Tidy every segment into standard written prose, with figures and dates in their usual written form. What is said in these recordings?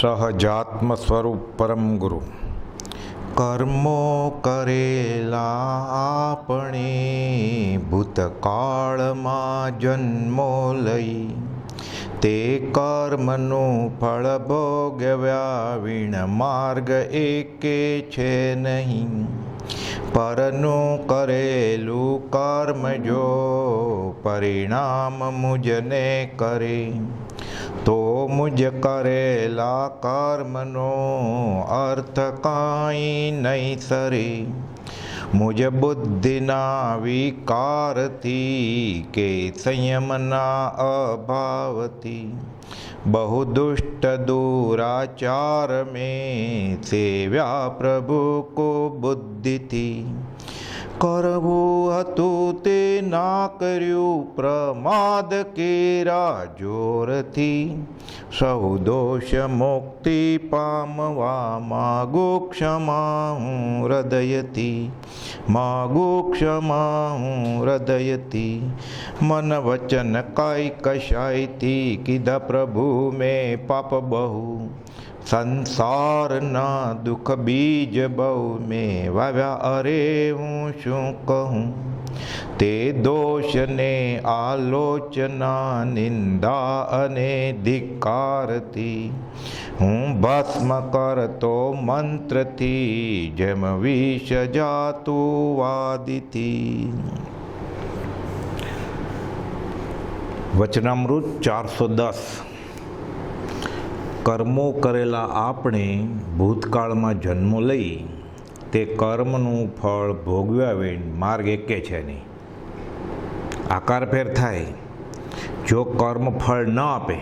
સહજાત્મ સ્વરૂપ પરમ ગુરુ કર્મો કરેલા આપણે ભૂતકાળમાં જન્મો લઈ તે કર્મનું ફળ ભોગવ્યા વિણ માર્ગ એકે છે નહીં. પરનું કરેલું કર્મ જો પરિણામ મુજને કરે તો મુજ કરેલા કર્મનો અર્થ કાંઈ નહીં સરે. મુજ બુદ્ધિના વિકારથી કે સંયમના અભાવથી બહુ દુષ્ટ દુરાચાર મેં સેવ્યા પ્રભુ કો બુદ્ધિથી. કરવું હતું તે ના કર્યું પ્રમાદ કેરા જોરથી. સૌ દોષ મુક્તિ પામવા માગો ક્ષમા હું હૃદયથી. માગો ક્ષમા હું હૃદયથી. મન વચન કાંઈ કશાયથી કીધા પ્રભુ મેં પાપ બહુ. સંસારના દુઃખ બીજ બહુ મેં વાવ્યા અરે હું શું કહું. તે દોષને આલોચના નિંદા અને ધિક્કારથી હું ભસ્મ કરતો મંત્રથી જેમ વિષ જાતું વાદીથી. વચનામૃત 410. કર્મો કરેલા આપણે ભૂતકાળમાં જન્મો લઈ તે કર્મનું ફળ ભોગવ્યા વિણ માર્ગ એકે છે નહીં. આકાર ફેર થાય. જો કર્મ ફળ ન આપે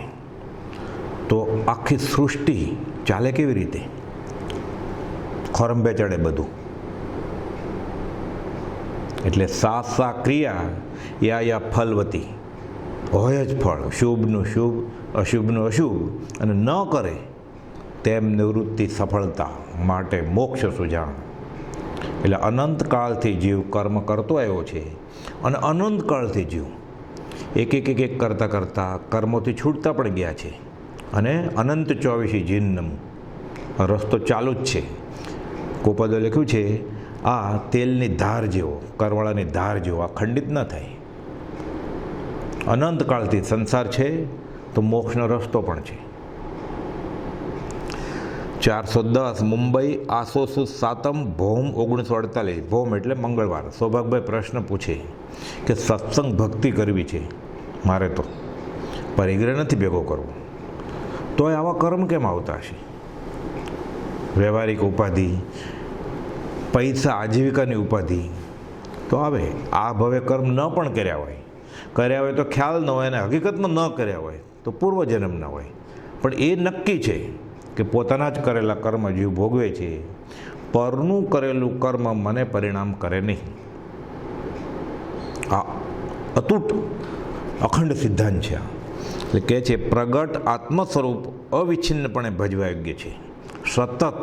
તો આખી સૃષ્ટિ ચાલે કેવી રીતે? ખોરંભે ચડે બધું. એટલે સા ક્રિયા યા ફલવતી. હોય જ ફળ, શુભનું શુભ અશુભનું અશુભ, અને ન કરે તેમ નિવૃત્તિ સફળતા માટે મોક્ષ સુજાણ. એટલે અનંતકાળથી જીવ કર્મ કરતો આવ્યો છે અને અનંતકાળથી જીવ એક કરતાં કરતાં કર્મોથી છૂટતા પણ ગયા છે અને અનંત 24 જીવનમ રસ્તો ચાલુ જ છે. કોપદે લખ્યું છે આ તેલની ધાર જેવો, કરવાળાની ધાર જેવો, આ ખંડિત ન થાય. અનંતકાળથી સંસાર છે તો મોક્ષનો રસ્તો પણ છે. 410. મુંબઈ આસો સાતમ ભૌમ 1948. ભૌમ એટલે મંગળવાર. સૌભાગભાઈ પ્રશ્ન પૂછે કે સત્સંગ ભક્તિ કરવી છે મારે, તો પરિગ્રહ નથી ભેગો કરવો, તો આવા કર્મ કેમ આવતા હશે? વ્યવહારિક ઉપાધિ, પૈસા, આજીવિકાની ઉપાધિ તો આવે. આ ભવે કર્મ ન પણ કર્યા હોય તો ખ્યાલ ન હોય અને હકીકતમાં ન કર્યા હોય તો પૂર્વજન્મના હોય. પણ એ નક્કી છે કે પોતાના જ કરેલા કર્મ જીવ ભોગવે છે. પરનું કરેલું કર્મ મને પરિણામ કરે નહીં. આ અતૂટ અખંડ સિદ્ધાંત છે. એટલે કહે છે પ્રગટ આત્મ સ્વરૂપ અવિચ્છિન્નપણે ભજવા યોગ્ય છે. સતત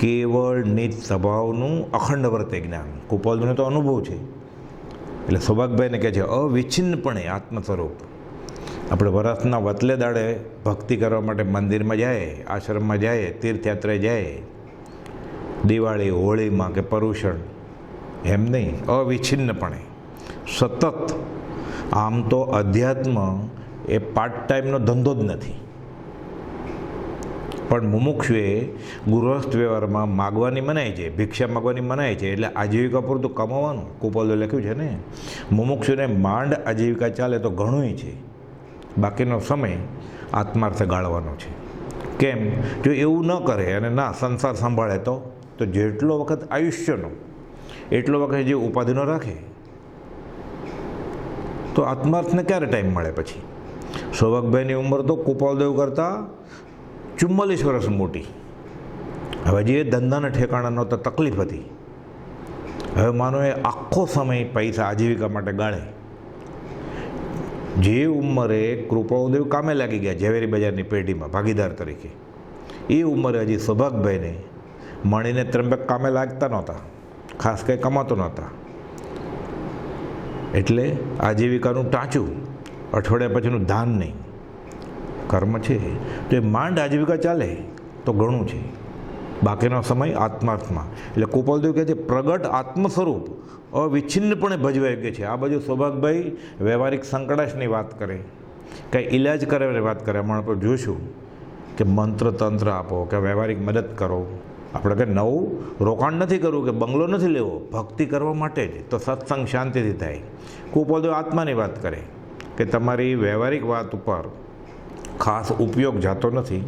કેવળ નિજ સ્વભાવનું અખંડ વર્તે જ્ઞાન. કુપાલજીને તો અનુભવ છે. એટલે સૌભાગભાઈને કહે છે અવિચ્છિન્નપણે આત્મ સ્વરૂપ. આપણે વરસના વતલે દાડે ભક્તિ કરવા માટે મંદિરમાં જાય, આશ્રમમાં જાય, તીર્થયાત્રાએ જાય, દિવાળી હોળીમાં કે પર્યુષણ, એમ નહીં, અવિચ્છિન્નપણે સતત. આમ તો અધ્યાત્મ એ પાર્ટ ટાઈમનો ધંધો જ નથી, પણ મુમુક્ષુએ ગૃહસ્થ વ્યવહારમાં માગવાની મનાય છે, ભિક્ષા માગવાની મનાય છે. એટલે આજીવિકા પૂરતું કમાવાનું. કુપાલે લખ્યું છે ને, મુમુક્ષુને માંડ આજીવિકા ચાલે તો ઘણુંય છે, બાકીનો સમય આત્માર્થે ગાળવાનો છે. કેમ? જો એવું ન કરે અને ના સંસાર સંભાળે તો જેટલો વખત આયુષ્યનો એટલો વખત જે ઉપાધિનો રાખે તો આત્માર્થને ક્યારે ટાઈમ મળે પછી? સૌભાગભાઈની ઉંમર તો કુપાલદેવ કરતાં 44 વર્ષ મોટી. હવે જે ધંધાના ઠેકાણા નહોતા, તકલીફ હતી. હવે માનો એ આખો સમય પૈસા આજીવિકા માટે ગાળે. જે ઉંમરે કૃપાળદેવ કામે લાગી ગયા ઝવેરી બજારની પેઢીમાં ભાગીદાર તરીકે, એ ઉંમરે હજી સૌભાગભાઈને મણીને ત્રંબક કામે લાગતા નહોતા, ખાસ કંઈ કમાતો નહોતા. એટલે આજીવિકાનું ટાંચું, અઠવાડિયા પછીનું ધાન નહીં, કર્મ છે તો એ માંડ આજીવિકા ચાલે. તો ઘણું છે, બાકીનો સમય આત્માર્થમાં. એટલે કુપોલદેવ કહે છે પ્રગટ આત્મ સ્વરૂપ અવિચ્છિન્નપણે ભજવા યોગ્ય છે. આ બાજુ સૌભાગભાઈ વ્યવહારિક સંકડાશની વાત કરે, કંઈ ઇલાજ કરે વાત કરે. હમણાં આપણે જોઈશું કે મંત્ર તંત્ર આપો કે વ્યવહારિક મદદ કરો. આપણે કંઈ નવું રોકાણ નથી કરવું કે બંગલો નથી લેવો, ભક્તિ કરવા માટે જ, તો સત્સંગ શાંતિથી થાય. કુપોલદેવ આત્માની વાત કરે કે તમારી વ્યવહારિક વાત ઉપર ખાસ ઉપયોગ જાતો નથી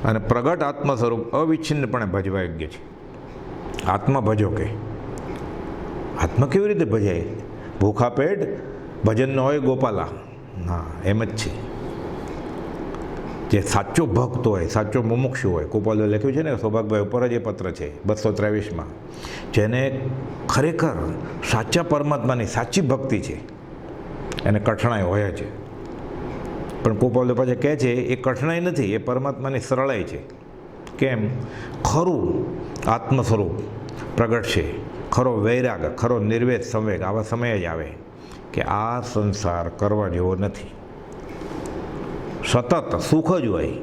અને પ્રગટ આત્મ સ્વરૂપ અવિચ્છિન્નપણે ભજવા યોગ્ય છે. આત્મા ભજો કે આત્મા કેવી રીતે ભજાય? ભૂખા પેટ ભજન ન હોય ગોપાલા. ના, એમ જ છે. જે સાચો ભક્ત હોય, સાચો મુમુક્ષુ હોય, કુપોલદેવ લખ્યું છે ને સૌભાગભાઈ ઉપર જ એ પત્ર છે 223માં, જેને ખરેખર સાચા પરમાત્માની સાચી ભક્તિ છે, એને કઠણાઈ હોય છે. પણ કુપોલદેવ પાછા કહે છે એ કઠણાઈ નથી, એ પરમાત્માની સરળાઈ છે. કેમ? ખરું આત્મ સ્વરૂપ પ્રગટ છે, ખરો વૈરાગ, ખરો નિર્વેદ સંવેગ આવા સમય જ આવે કે આ સંસાર કરવા જેવો નથી. સતત સુખ જ હોય,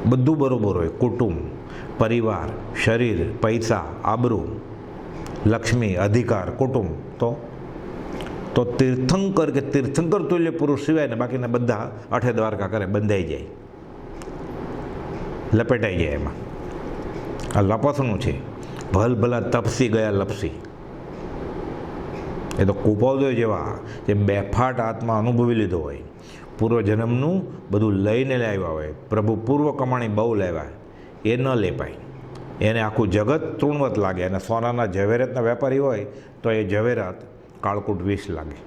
બધું બરાબર હોય, કુટુંબ, પરિવાર, શરીર, પૈસા, આબરૂ, લક્ષ્મી, અધિકાર, કુટુંબ, તો તીર્થંકર કે તીર્થંકર તુલ્ય પુરુષ સિવાય ને બાકીના બધા અઠે દ્વારકા કરે, બંધાઈ જાય, લપેટાઈ જાય. એમાં આ લપસનું છે. ભલ ભલા તપસી ગયા લપસી. એ તો કુપોલદેવ જેવા જે બેફાટ આત્મા અનુભવી લીધો હોય, પૂર્વજન્મનું બધું લઈને લાવ્યા હોય, પ્રભુ પૂર્વ કમાણી બહુ લાવ્યા, એ ન લેપાય. એને આખું જગત તૃણવત લાગે. અને સોનાના ઝવેરાતના વેપારી હોય તો એ ઝવેરાત કાળકૂટ વિષ લાગે.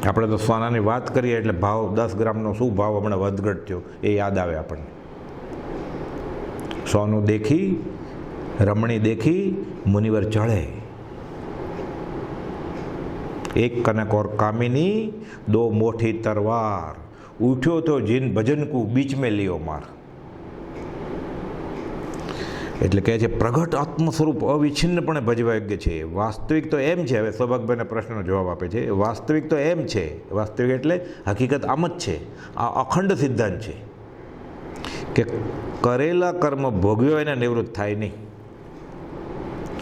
આપણે તો સોનાની વાત કરીએ એટલે ભાવ 10 ગ્રામનો શું ભાવ હમણાં વધઘટ થયો એ યાદ આવે આપણને. સોનું દેખી રમણી દેખી મુનિવર ચढ़े, एक कनक और कामिनी दो मोटी तरवार, उठ्यो तो जिन भजन को बीच में लियो मार. એટલે કહે છે પ્રગટ આત્મ સ્વરૂપ અવિચ્છિન્નપણે ભજવા યોગ્ય છે. વાસ્તવિક તો એમ છે. હવે સૌભાગભાઈના પ્રશ્નનો જવાબ આપે છે. વાસ્તવિક તો એમ છે, વાસ્તવિક એટલે હકીકત આમ જ છે. આ અખંડ સિદ્ધાંત છે કે કરેલા કર્મ ભોગવ્યો એને નિવૃત્ત થાય નહીં.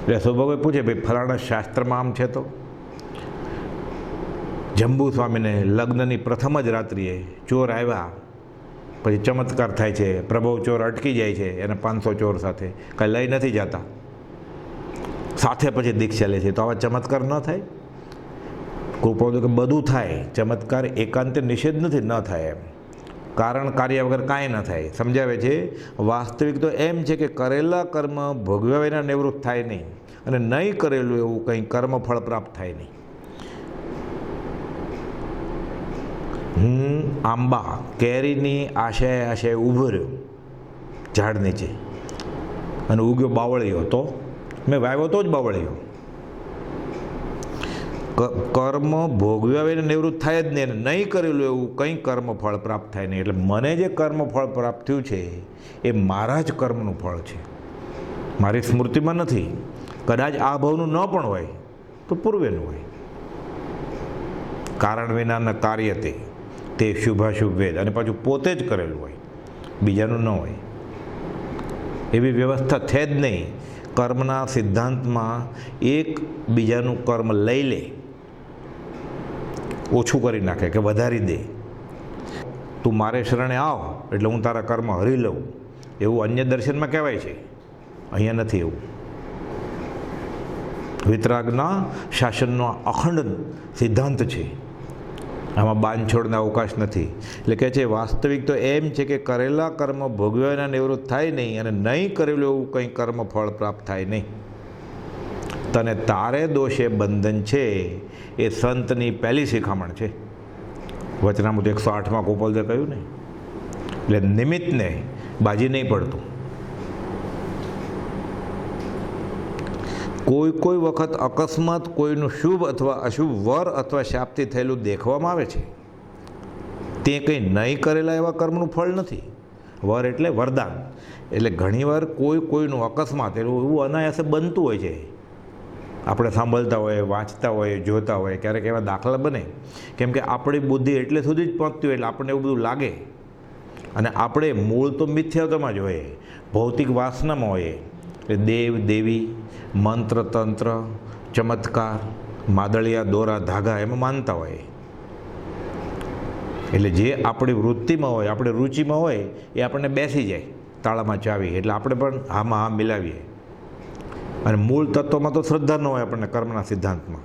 એટલે સૌભાગભાઈ પૂછે ભાઈ ફલાણા શાસ્ત્રમાં આમ છે તો? જંબુ સ્વામીને લગ્નની પ્રથમ જ રાત્રિએ ચોર આવ્યા, પછી ચમત્કાર થાય છે, પ્રભવ ચોર અટકી જાય છે એને 500 ચોર સાથે, કાંઈ લઈ નથી જતા, સાથે પછી દીક્ષા લે છે, તો આવા ચમત્કાર ન થાય? કૃપાળુ કે બધું થાય, ચમત્કાર એકાંતે નિષેધ નથી, ન થાય એમ, કારણ કાર્ય વગર કાંઈ ન થાય. સમજાવે છે વાસ્તવિક તો એમ છે કે કરેલા કર્મ ભોગવ્યા વિના નિવૃત્ત થાય નહીં, અને નહીં કરેલું એવું કંઈ કર્મ ફળ પ્રાપ્ત થાય નહીં. હું આંબા કેરીની આશાએ ઊભો રહ્યો ઝાડ નીચે અને ઉગ્યો બાવળીયો, તો મેં વાવ્યો તો જ બાવળીયો. કર્મ ભોગવ્યા વિના નિવૃત્ત થાય જ નહીં, અને નહીં કરેલું એવું કંઈ કર્મ ફળ પ્રાપ્ત થાય નહીં. એટલે મને જે કર્મ ફળ પ્રાપ્ત થયું છે એ મારા જ કર્મનું ફળ છે, મારી સ્મૃતિમાં નથી. કદાચ આ ભાવનું ન પણ હોય તો પૂર્વેનું હોય. કારણ વિનાના કાર્ય તે શુભાશુભ વેદ, અને પાછું પોતે જ કરેલું હોય, બીજાનું ન હોય. એવી વ્યવસ્થા છે જ નહીં. કર્મના સિદ્ધાંતમાં એક બીજાનું કર્મ લઈ લે, ઓછું કરી નાખે કે વધારી દે. તું મારે શરણે આવ એટલે હું તારા કર્મ હરી લઉં, એવું અન્ય દર્શનમાં કહેવાય છે, અહીંયા નથી એવું. વિતરાગના શાસનનો અખંડ સિદ્ધાંત છે, આમાં બાંધછોડના અવકાશ નથી. એટલે કહે છે વાસ્તવિક તો એમ છે કે કરેલા કર્મ ભોગવ્યાના નિવૃત્ત થાય નહીં, અને નહીં કરેલું એવું કંઈ કર્મ ફળ પ્રાપ્ત થાય નહીં. તને તારે દોષે બંધન છે એ સંતની પહેલી શિખામણ છે. વચનામૃત 108માં ગોપાલદેવ કહ્યું ને, એટલે નિમિત્તને બાજી નહીં પડતું. કોઈ વખત અકસ્માત કોઈનું શુભ અથવા અશુભ વર અથવા શાપથી થયેલું દેખવામાં આવે છે, તે કંઈ નહીં કરેલા એવા કર્મનું ફળ નથી. વર એટલે વરદાન. એટલે ઘણીવાર કોઈનું અકસ્માત એવું અનાયાસે બનતું હોય છે. આપણે સાંભળતા હોઈએ, વાંચતા હોઈએ, જોતા હોઈએ, ક્યારેક એવા દાખલા બને, કેમ કે આપણી બુદ્ધિ એટલે સુધી જ પહોંચતી હોય એટલે આપણને એવું બધું લાગે. અને આપણે મૂળ તો મિથ્યાત્વમાં જ હોઈએ, ભૌતિક વાસનામાં હોઈએ. એટલે દેવ દેવી, મંત્ર તંત્ર, ચમત્કાર, માદળિયા દોરા ધાગા એમાં માનતા હોય. એટલે જે આપણી વૃત્તિમાં હોય, આપણી રુચિમાં હોય એ આપણને બેસી જાય તાળામાં ચાવી. એટલે આપણે પણ હામાં હા મિલાવીએ. અને મૂળ તત્વમાં તો શ્રદ્ધા ન હોય આપણને કર્મના સિદ્ધાંતમાં.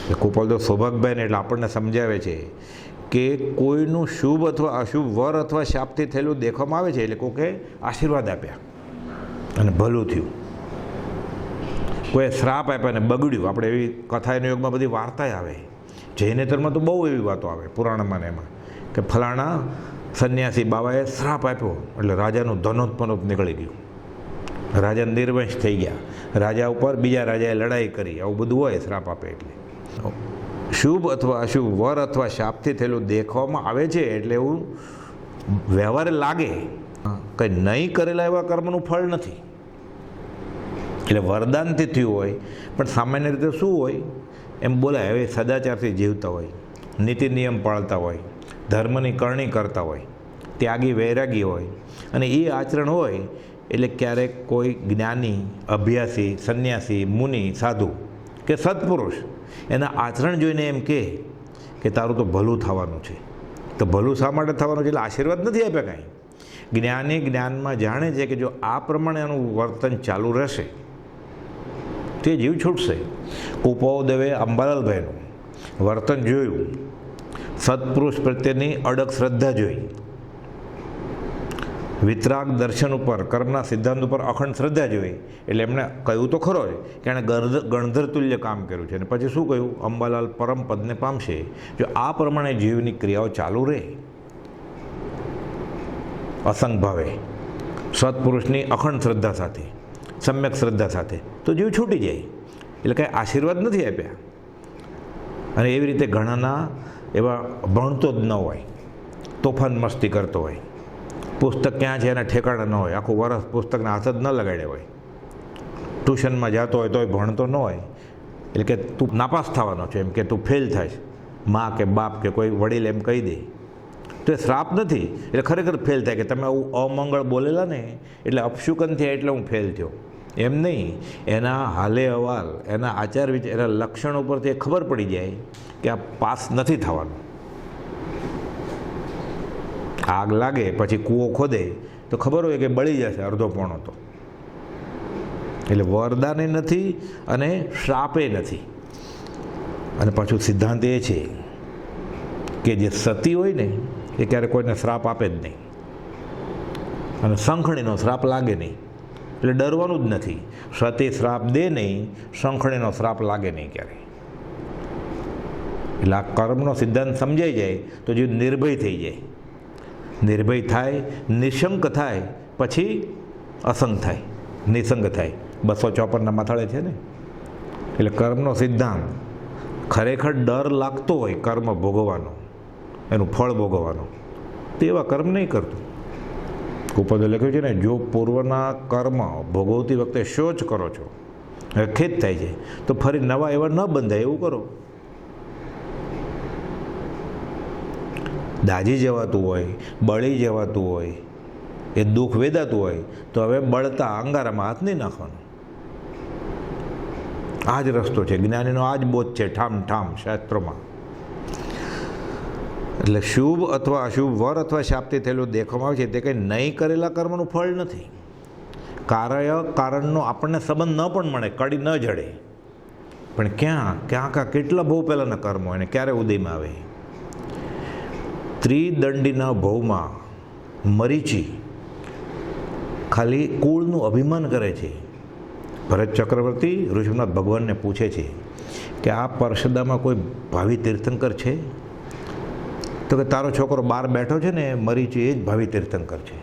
એટલે કૃપાલદેવ સૌભાગભાઈને એટલે આપણને સમજાવે છે કે કોઈનું શુભ અથવા અશુભ વર અથવા શાપથી થયેલું દેખવામાં આવે છે એટલે કોકે આશીર્વાદ આપ્યા અને ભલું થયું, કોઈ શ્રાપ આપ્યા અને બગડ્યું. આપણે એવી કથાના યુગમાં બધી વાર્તાએ આવે, જૈનેતરમાં તો બહુ એવી વાતો આવે પુરાણમાં ને એમાં, કે ફલાણા સંન્યાસી બાબાએ શ્રાપ આપ્યો એટલે રાજાનું ધનોત્પનોત નીકળી ગયું, રાજા નિર્વંશ થઈ ગયા, રાજા ઉપર બીજા રાજાએ લડાઈ કરી. આવું બધું હોય શ્રાપ આપે એટલે. શુભ અથવા અશુભ વર અથવા શાપથી થયેલું દેખવામાં આવે છે એટલે એવું વ્યવહારે લાગે, કંઈ નહીં કરેલા એવા કર્મનું ફળ નથી. એટલે વરદાનથી થયું હોય પણ સામાન્ય રીતે શું હોય એમ બોલાય. હવે સદાચારથી જીવતા હોય, નીતિ નિયમ પાળતા હોય, ધર્મની કરણી કરતા હોય, ત્યાગી વૈરાગી હોય અને એ આચરણ હોય એટલે ક્યારેક કોઈ જ્ઞાની, અભ્યાસી, સંન્યાસી, મુનિ, સાધુ કે સત્પુરુષ એના આચરણ જોઈને એમ કે તારું તો ભલું થવાનું છે. તો ભલું શા માટે થવાનું છે? એટલે આશીર્વાદ નથી આપ્યા કાંઈ. જ્ઞાની જ્ઞાનમાં જાણે છે કે જો આ પ્રમાણે એનું વર્તન ચાલુ રહેશે તે જીવ છૂટશે. કૃપાલદેવે અંબાલાલભાઈનું વર્તન જોયું, સત્પુરુષ પ્રત્યેની અડગ શ્રદ્ધા જોઈ, વિતરાગ દર્શન ઉપર, કર્મના સિદ્ધાંત ઉપર અખંડ શ્રદ્ધા જોઈ. એટલે એમણે કહ્યું તો ખરો કે એણે ગણધર તુલ્ય કામ કર્યું છે. અને પછી શું કહ્યું? અંબાલાલ પરમ પદને પામશે જો આ પ્રમાણે જીવની ક્રિયાઓ ચાલુ રહે અસંગ ભાવે, સત્પુરુષની અખંડ શ્રદ્ધા સાથે, સમ્યક શ્રદ્ધા સાથે, તો જીવ છૂટી જાય. એટલે કાંઈ આશીર્વાદ નથી આપ્યા. અને એવી રીતે ઘણાના એવા ભણતો જ ન હોય, તોફાન મસ્તી કરતો હોય, પુસ્તક ક્યાં છે એના ઠેકાણા ન હોય, આખું વરસ પુસ્તકના હાથ જ ન લગાડ્યા હોય, ટ્યુશનમાં જતો હોય તોય ભણતો ન હોય. એટલે કે તું નાપાસ થવાનો છે, એમ કે તું ફેલ થાય, મા કે બાપ કે કોઈ વડીલ એમ કહી દે તો એ શ્રાપ નથી. એટલે ખરેખર ફેલ થાય કે તમે આવું અમંગળ બોલેલા ને એટલે અપશુકન થયા એટલે હું ફેલ થયો, એમ નહીં. એના હાલે હવાલ, એના આચાર વિચાર, એના લક્ષણ ઉપરથી ખબર પડી જાય કે આ પાસ નથી થવાનું. આગ લાગે પછી કૂવો ખોદે તો ખબર હોય કે બળી જશે અડધો પોણો. તો એટલે વરદાને નથી અને શ્રાપે નથી. અને પાછું સિદ્ધાંત એ છે કે જે સતી હોય ને એ ક્યારે કોઈને શ્રાપ આપે જ નહીં, અને શંખણીનો શ્રાપ લાગે નહીં. એટલે ડરવાનું જ નથી. સતી શ્રાપ દે નહીં, શંખણીનો શ્રાપ લાગે નહીં ક્યારે. એટલે આ કર્મનો સિદ્ધાંત સમજાઈ જાય તો જે નિર્ભય થઈ જાય, નિર્ભય થાય, નિશંક થાય, પછી અસંગ થાય, નિસંગ થાય. 254 માથાળે છે ને. એટલે કર્મનો સિદ્ધાંત ખરેખર ડર લાગતો હોય કર્મ ભોગવવાનો, એનું ફળ ભોગવવાનો, તે એવા કર્મ નહીં કરતું. ઉપદે લખ્યું છે ને, જો પૂર્વના કર્મ ભોગવતી વખતે શોચ કરો છો, ખેદ થાય છે, તો ફરી નવા એવા ન બંધાય એવું કરો. દાજી જવાતું હોય, બળી જવાતું હોય, એ દુઃખ વેદાતું હોય તો હવે બળતા અંગારામાં હાથ નહીં નાખવાનો. આ જ રસ્તો છે, જ્ઞાનીનો આ જ બોધ છે ઠામ ઠામ શાસ્ત્રોમાં. એટલે શુભ અથવા અશુભ વર અથવા શાપથી થયેલું દેખવામાં આવે છે તે કંઈ નહીં કરેલા કર્મનું ફળ નથી. કારણનો આપણને સંબંધ ન પણ મળે, કડી ન જડે, પણ ક્યાં કેટલા બહુ પહેલાંના કર્મો એને ક્યારે ઉદયમાં આવે. ત્રિદંડીના ભવમાં મરીચી ખાલી કુળનું અભિમાન કરે છે. ભરત ચક્રવર્તી ઋષભનાથ ભગવાનને પૂછે છે કે આ પરસદામાં કોઈ ભાવિ તીર્થંકર છે? તો કે તારો છોકરો બહાર બેઠો છે ને મરીચી, એ જ ભાવિ તીર્થંકર છે.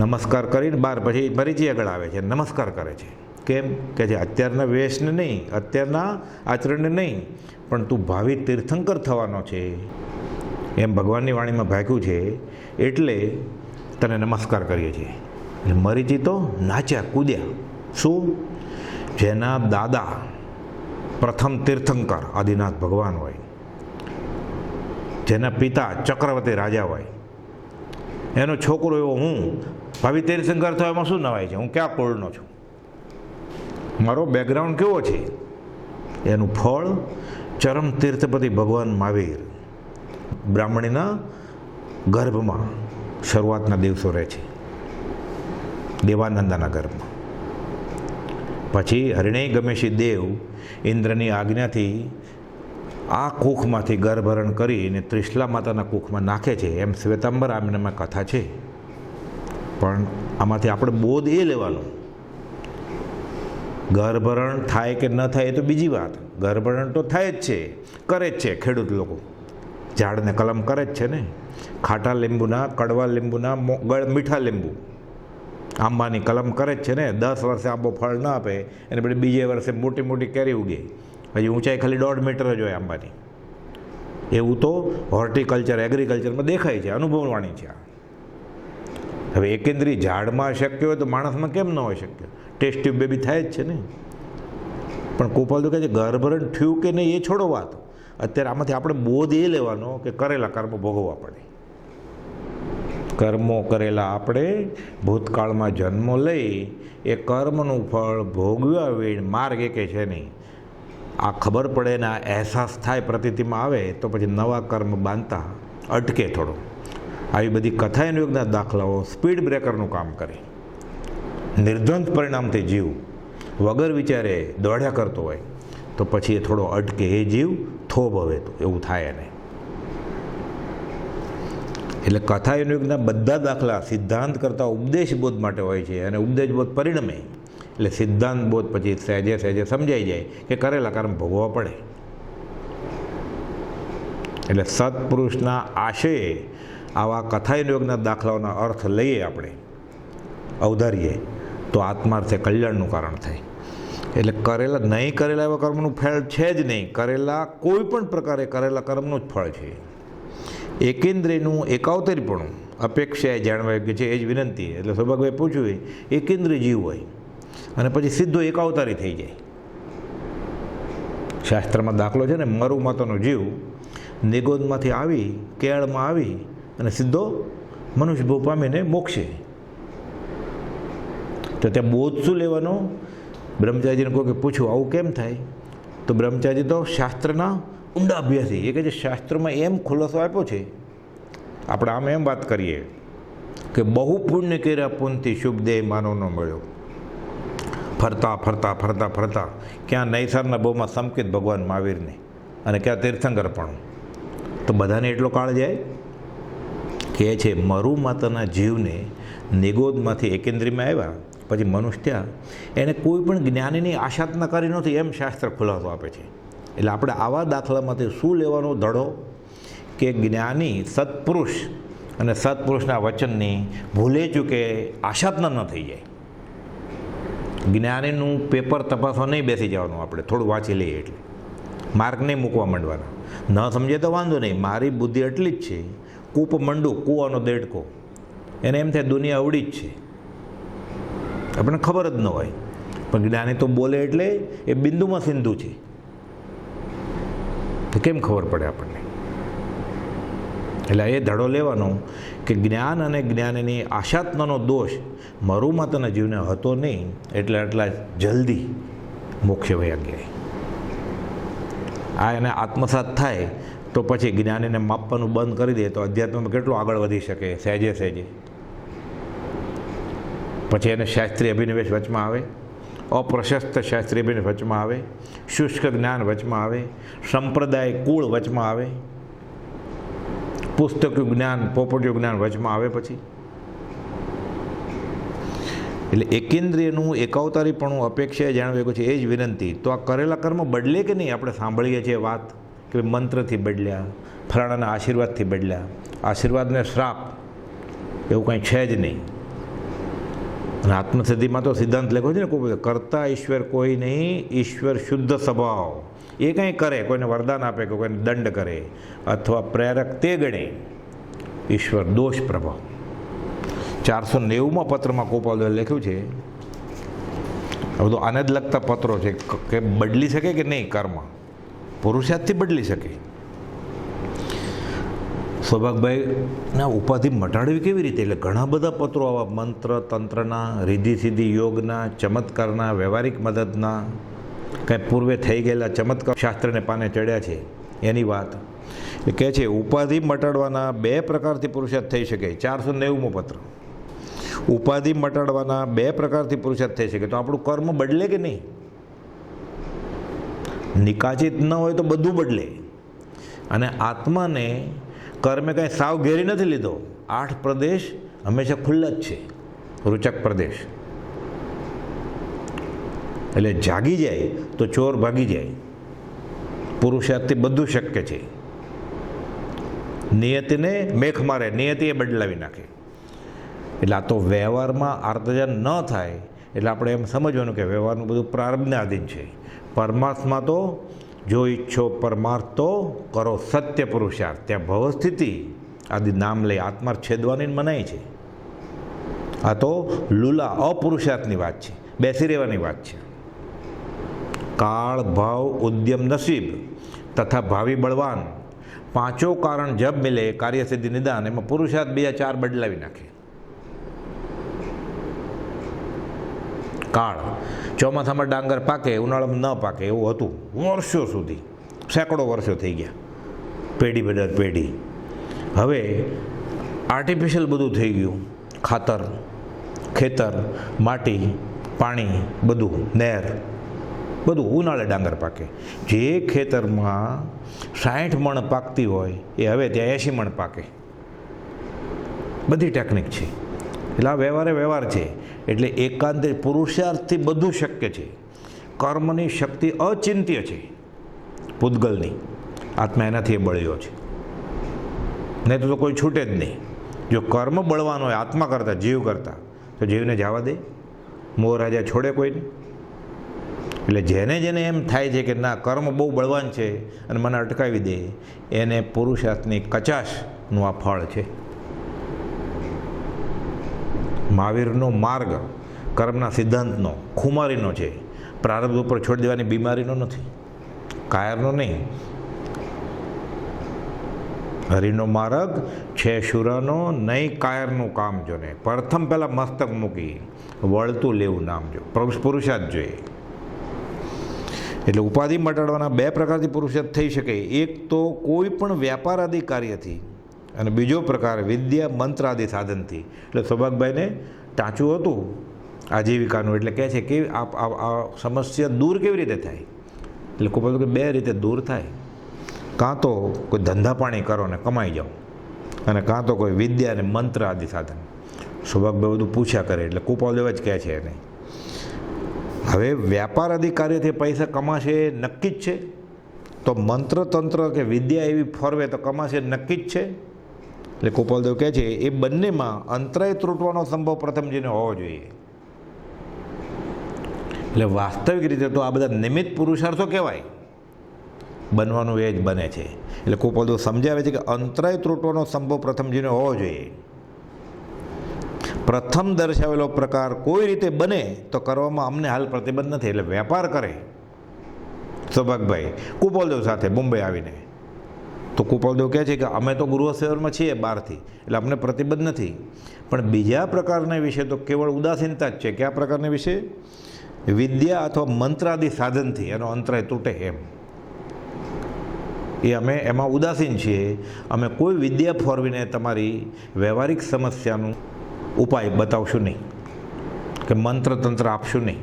નમસ્કાર કરીને બહાર પછી મરીચી આગળ આવે છે, નમસ્કાર કરે છે. કેમ કે જે અત્યારના વેશને નહીં, અત્યારના આચરણને નહીં, પણ તું ભાવિ તીર્થંકર થવાનો છે એમ ભગવાનની વાણીમાં ભાગ્યું છે, એટલે તને નમસ્કાર કરીએ છીએ. એટલે મરીચી તો નાચ્યા કૂદ્યા. શું? જેના દાદા પ્રથમ તીર્થંકર આદિનાથ ભગવાન હોય, જેના પિતા ચક્રવર્તી રાજા હોય, એનો છોકરો એવો હું ભાવિ તીર્થંકર થયો, એમાં શું નવાય છે? હું ક્યાં કુળનો છું? મારો બેકગ્રાઉન્ડ કેવો છે? એનું ફળ ચરમ તીર્થપતિ ભગવાન મહાવીર બ્રાહ્મણીના ગર્ભમાં શરૂઆતના દિવસો રહે છે, દેવાનંદાના ગર્ભમાં. પછી હરિણેય ગમેશી દેવ ઇન્દ્રની આજ્ઞાથી આ કુખમાંથી ગર્ભહરણ કરીને ત્રિશલા માતાના કુખમાં નાખે છે, એમ શ્વેતાંબર આમનામાં કથા છે. પણ આમાંથી આપણે બોધ એ લેવાનો, ગર્ભહરણ થાય કે ન થાય એ તો બીજી વાત. ગર્ભહરણ તો થાય જ છે, કરે જ છે. ખેડૂત લોકો ઝાડને કલમ કરે જ છે ને, ખાટા લીંબુના, કડવા લીંબુના, મીઠા લીંબુ, આંબાની કલમ કરે જ છે ને. 10 વર્ષે આંબો ફળ ન આપે અને પછી બીજે વર્ષે મોટી મોટી કેરી ઉગે, હજી ઊંચાઈ ખાલી 1.5 મીટર જ હોય આંબાની. એવું તો હોર્ટિકલ્ચર, એગ્રીકલ્ચરમાં દેખાય છે, અનુભવવાણી છે. હવે એકેન્દ્રી ઝાડમાં શક્ય હોય તો માણસમાં કેમ ન હોય શક્ય? ટેસ્ટ ટ્યુબ બેબી થાય જ છે ને. પણ ગોપાલ તો કહે છે ગર્ભહરણ થયું કે નહીં એ છોડો વાત. અત્યારે આમાંથી આપણે બોધ એ લેવાનો કે કરેલા કર્મ ભોગવવા પડે. કર્મો કરેલા આપણે ભૂતકાળમાં જન્મો લઈ એ કર્મનું ફળ ભોગવ્યા વીણ માર્ગ એકે છે નહીં. આ ખબર પડે ને આ અહેસાસ થાય, પ્રતીતિમાં આવે તો પછી નવા કર્મ બાંધતા અટકે થોડો. આવી બધી કથા યોગના દાખલાઓ સ્પીડ બ્રેકરનું કામ કરે. નિર્દ્વંદ પરિણામથી જીવ વગર વિચારે દોડ્યા કરતો હોય તો પછી એ થોડો અટકે, એ જીવ થોભ હવે તો એવું થાય એને. એટલે કથા યોગના બધા દાખલા સિદ્ધાંત કરતાં ઉપદેશ બોધ માટે હોય છે, અને ઉપદેશ બોધ પરિણમે એટલે સિદ્ધાંત બોધ પછી સહેજે સહેજે સમજાઈ જાય કે કરેલા કર્મ ભોગવવા પડે. એટલે સત્પુરુષના આશયે આવા કથા યોગના દાખલાઓના અર્થ લઈએ આપણે, અવધારીએ તો આત્માર્થે કલ્યાણનું કારણ થાય. એટલે કરેલા નહીં કરેલા એવા કર્મનું ફળ છે જ નહીં, કરેલા કોઈ પણ પ્રકારે કરેલા કર્મનું જ ફળ છે. એકેન્દ્રિયનું એકાવતરીપણું અપેક્ષાએ જાણવા યોગ્ય છે, એ જ વિનંતી. એટલે સૌભાગભાઈ પૂછ્યું, એકેન્દ્રિય જીવ હોય અને પછી સીધો એકાવતારી થઈ જાય. શાસ્ત્રમાં દાખલો છે ને, મરુ માતાનો જીવ નિગોદમાંથી આવી, કેળમાં આવી અને સીધો મનુષ્ય ભોગ પામીને મોક્ષે. તો ત્યાં બોધ શું લેવાનો? બ્રહ્મચારીજીને કોઈ પૂછ્યું આવું કેમ થાય? તો બ્રહ્મચારી તો શાસ્ત્રના ઊંડા અભ્યાસી, એ કહે છે શાસ્ત્રમાં એમ ખુલાસો આપ્યો છે. આપણે આમ એમ વાત કરીએ કે બહુ પુણ્ય કર્યા પુણ્યથી શુભ દેહ માનવ ન મળ્યો. ફરતા ફરતા ફરતા ફરતા ક્યાં નૈસરના બહુમાં સંકેત ભગવાન મહાવીરને, અને ક્યાં તીર્થંકરપણું. તો બધાને એટલો કાળ જાય કે છે મરુ માતાના જીવને નિગોદમાંથી એકેન્દ્રીમાં આવ્યા પછી મનુષ્ય ત્યાં એણે કોઈ પણ જ્ઞાનીની આશા જ ન કરી નથી, એમ શાસ્ત્ર ખુલાસો આપે છે. એટલે આપણે આવા દાખલામાંથી શું લેવાનો ધડો કે જ્ઞાની સત્પુરુષ અને સત્પુરુષના વચનની ભૂલે ચૂકે આશા જ ન થઈ જાય. જ્ઞાનીનું પેપર તપાસવા નહીં બેસી જવાનું, આપણે થોડું વાંચી લઈએ એટલે માર્ક નહીં મૂકવા માંડવાના. ન સમજે તો વાંધો નહીં, મારી બુદ્ધિ એટલી જ છે, કૂપ મંડું કૂવાનો દેડકો, એને એમ થાય દુનિયા અવળી જ છે, આપણને ખબર જ ન હોય. પણ જ્ઞાની તો બોલે એટલે એ બિંદુમાં સિંધુ છે, તો કેમ ખબર પડે આપણને? એટલે એ ધડો લેવાનો કે જ્ઞાન અને જ્ઞાનીની આશાત્મનો દોષ મરુ માતાના જીવને હતો નહીં, એટલે આટલા જલ્દી મોક્ષ વયા ગયા. આ એને આત્મસાત થાય તો પછી જ્ઞાનીને માપવાનું બંધ કરી દે તો અધ્યાત્મમાં કેટલું આગળ વધી શકે સહેજે સહેજે. પછી એને શાસ્ત્રીય અભિનિવેશ વચમાં આવે, અપ્રશસ્ત શાસ્ત્રીય અભિનિવેશ વચમાં આવે, શુષ્ક જ્ઞાન વચમાં આવે, સંપ્રદાય કુળ વચમાં આવે, પુસ્તકનું જ્ઞાન પોપટીયું જ્ઞાન વચમાં આવે. પછી એટલે એકેન્દ્રિયનું એકાવતારીપણું અપેક્ષાએ જાણવું છે, એ જ વિનંતી. તો આ કરેલા કર્મ બદલે કે નહીં? આપણે સાંભળીએ છીએ વાત કે મંત્રથી બદલ્યા, ફલાણાના આશીર્વાદથી બદલ્યા. આશીર્વાદને શ્રાપ એવું કંઈ છે જ નહીં. અને આત્મસિદ્ધિમાં તો સિદ્ધાંત લખ્યો છે ને, કોઈ કરતા ઈશ્વર કોઈ નહીં, ઈશ્વર શુદ્ધ સ્વભાવ. એ કંઈ કરે, કોઈને વરદાન આપે કે કોઈને દંડ કરે અથવા પ્રેરક તે ગણે, ઈશ્વર દોષ પ્રભાવ. 490માં પત્રમાં ગોપાલદેવે લખ્યું છે, આ બધું આને જ લગતા પત્રો છે કે બદલી શકે કે નહીં કર્મ? પુરુષાર્થથી બદલી શકે. સૌભાગભાઈના ઉપાધિ મટાડવી કેવી રીતે? એટલે ઘણા બધા પત્રો આવા મંત્ર તંત્રના, રીધિ સિદ્ધિ યોગના, ચમત્કારના, વ્યવહારિક મદદના, કાંઈ પૂર્વે થઈ ગયેલા ચમત્કાર શાસ્ત્રને પાને ચડ્યા છે એની વાત એ કહે છે. ઉપાધિ મટાડવાના 2 પ્રકારથી પુરુષાર્થ થઈ શકે. 490મો પત્ર. ઉપાધિ મટાડવાના 2 પ્રકારથી પુરુષાર્થ થઈ શકે. તો આપણું કર્મ બદલે કે નહીં? નિકાચિત ન હોય તો બધું બદલે. અને આત્માને કર્મે કાંઈ સાવ ઘેરી નથી લીધો. 8 પ્રદેશ હંમેશા ખુલ્લા જ છે, રૂચક પ્રદેશ. એટલે જાગી જાય તો ચોર ભાગી જાય. પુરુષાર્થથી બધું શક્ય છે. નિયતિને મેખ મારે, નિયતિ એ બદલાવી નાખે. એટલે આ તો વ્યવહારમાં આર્તજન ન થાય એટલે આપણે એમ સમજવાનું કે વ્યવહારનું બધું પ્રારબ્ધને આધીન છે. પરમાર્થમાં તો જો ઈચ્છો પરમાર્થ તો કરો સત્ય પુરુષાર્થ. ત્યાં ભવસ્થિતિ આદિ નામ લઈ આત્મા છેદવાની મનાઈ છે. આ તો લુલા અપુરુષાર્થની વાત છે, બેસી રહેવાની વાત છે. કાળ, ભાવ, ઉદ્યમ, નસીબ તથા ભાવિ બળવાન 5 કારણ જબ મિલે કાર્યસિદ્ધિ નિદાન. એમાં પુરુષાર્થ બીજા 4 બદલાવી નાખે. કાળ, ચોમાસામાં ડાંગર પાકે, ઉનાળામાં ન પાકે એવું હતું વર્ષો સુધી, સેંકડો વર્ષો થઈ ગયા, પેઢી બદર પેઢી. હવે આર્ટિફિશિયલ બધું થઈ ગયું. ખાતર, ખેતર, માટી, પાણી, બધું, નહેર, બધું. ઉનાળે ડાંગર પાકે. જે ખેતરમાં 60 મણ પાકતી હોય એ હવે ત્યાં 80 મણ પાકે. બધી ટેકનિક છે. એટલે આ વ્યવહાર છે. એટલે એકાંત પુરુષાર્થથી બધું શક્ય છે. કર્મની શક્તિ અચિંત્ય છે પૂતગલની. આત્મા એનાથી એ બળ્યો છે, નહીં તો કોઈ છૂટે જ નહીં. જો કર્મ બળવાનો હોય આત્મા કરતાં, જીવ કરતાં, તો જીવને જવા દે? મોહ રાજા છોડે કોઈને? એટલે જેને જેને એમ થાય છે કે ના કર્મ બહુ બળવાન છે અને મને અટકાવી દે, એને પુરુષાર્થની કચાશનું આ ફળ છે. મહાવીરનો માર્ગ કર્મના સિદ્ધાંતનો, ખુમારીનો છે. પ્રારબ્ધ ઉપર છોડી દેવાની બીમારીનો નથી, કાયરનો નહીં. હરિનો માર્ગ છે શુરાનો, નહીં કાયરનું કામ જોને. પ્રથમ પહેલાં મસ્તક મૂકી વળતું લેવું નામ જો. પુરુષાર્થ જોઈએ. એટલે ઉપાધિ મટાડવાના 2 પ્રકારથી પુરુષાર્થ થઈ શકે. એક તો કોઈ પણ વ્યાપાર આદિ કાર્યથી, અને બીજો પ્રકાર વિદ્યા મંત્ર આદિ સાધનથી. એટલે સૌભાગભાઈને ટાંચું હતું આજીવિકાનું. એટલે કહે છે કે આ સમસ્યા દૂર કેવી રીતે થાય? એટલે કોઈ કે 2 રીતે દૂર થાય. કાં તો કોઈ ધંધા પાણી કરો ને કમાઈ જાઓ, અને કાં તો કોઈ વિદ્યા અને મંત્ર આદિ સાધન. સૌભાગભાઈ બધું પૂછ્યા કરે એટલે કુપાલદેવ જ કહે છે એને. હવે વ્યાપાર આદિ કાર્યથી પૈસા કમાશે એ નક્કી જ છે. તો મંત્ર તંત્ર કે વિદ્યા એવી ફરવે તો કમાશે નક્કી જ છે. એટલે કુપાલદેવ કહે છે એ બંનેમાં અંતરાય ત્રુટવાનો સંભવ પ્રથમ જેને હોવો જોઈએ. એટલે વાસ્તવિક રીતે તો આ બધા નિમિત્ત પુરુષાર્થો કહેવાય. બનવાનું એ જ બને છે. એટલે કુપાલદેવ સમજાવે છે કે અંતરાય ત્રુટવાનો સંભવ પ્રથમ જેને હોવો જોઈએ. પ્રથમ દર્શાવેલો પ્રકાર કોઈ રીતે બને તો કરવામાં અમને હાલ પ્રતિબંધ નથી. એટલે વેપાર કરે સૌભાગભાઈ કુપાલદેવ સાથે બોમ્બે આવીને, તો કુપાલદેવ કહે છે કે અમે તો ગૃહ સેવરમાં છીએ બહારથી, એટલે અમને પ્રતિબંધ નથી. પણ બીજા પ્રકારના વિશે તો કેવળ ઉદાસીનતા જ છે. કયા પ્રકારના વિશે? વિદ્યા અથવા મંત્રાદિ સાધનથી એનો અંતરાય તૂટે એમ. એ અમે એમાં ઉદાસીન છીએ. અમે કોઈ વિદ્યા ફોરવીને તમારી વ્યવહારિક સમસ્યાનું ઉપાય બતાવશું નહીં, કે મંત્ર તંત્ર આપશું નહીં.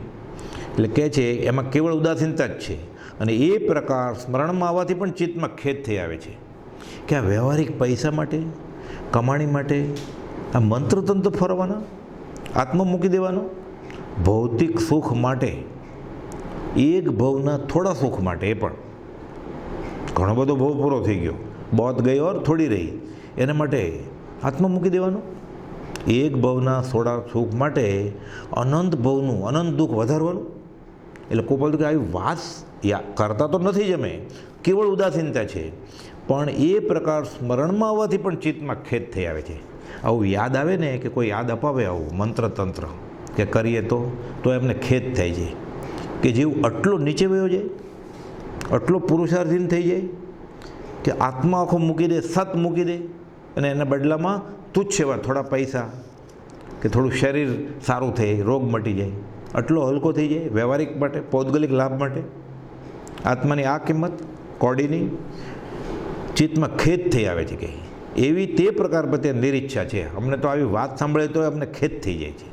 એટલે કહે છે એમાં કેવળ ઉદાસીનતા જ છે. અને એ પ્રકાર સ્મરણમાં આવવાથી પણ ચિત્તમાં ખેદ થઈ આવે છે કે આ વ્યવહારિક પૈસા માટે, કમાણી માટે આ મંત્ર તંત્ર ફરવાના, આત્મા મૂકી દેવાનો, ભૌતિક સુખ માટે, એક ભવના થોડા સુખ માટે, એ પણ ઘણો બધો ભવ પૂરો થઈ ગયો, બહોત ગઈ ઓર થોડી રહી, એના માટે આત્મા મૂકી દેવાનો. એક ભવના થોડા સુખ માટે અનંત ભવનું અનંત દુઃખ વધારવાનું. એટલે કુપાલ કે આવી વાત કરતા તો નથી જ અમે, કેવળ ઉદાસીનતા છે. પણ એ પ્રકાર સ્મરણમાં આવવાથી પણ ચિત્તમાં ખેદ થઈ આવે છે. આવું યાદ આવે ને કે કોઈ યાદ અપાવે આવું મંત્ર તંત્ર કે કરીએ તો એમને ખેદ થાય છે કે જીવ આટલો નીચે વયો જાય, આટલો પુરુષાર્થહીન થઈ જાય કે આત્મા આખો મૂકી દે, સત મૂકી દે, અને એના બદલામાં તુચ્છ એવા થોડા પૈસા કે થોડું શરીર સારું થાય, રોગ મટી જાય, આટલો હલકો થઈ જાય વ્યવહારિક માટે, પૌદ્ગલિક લાભ માટે. આત્માની આ કિંમત કોડીની ચિત્તમાં ખેદ થઈ આવે છે કે એવી તે પ્રકાર પ્રત્યે નિરીચ્છા છે. અમને તો આવી વાત સાંભળે તો અમને ખેદ થઈ જાય છે.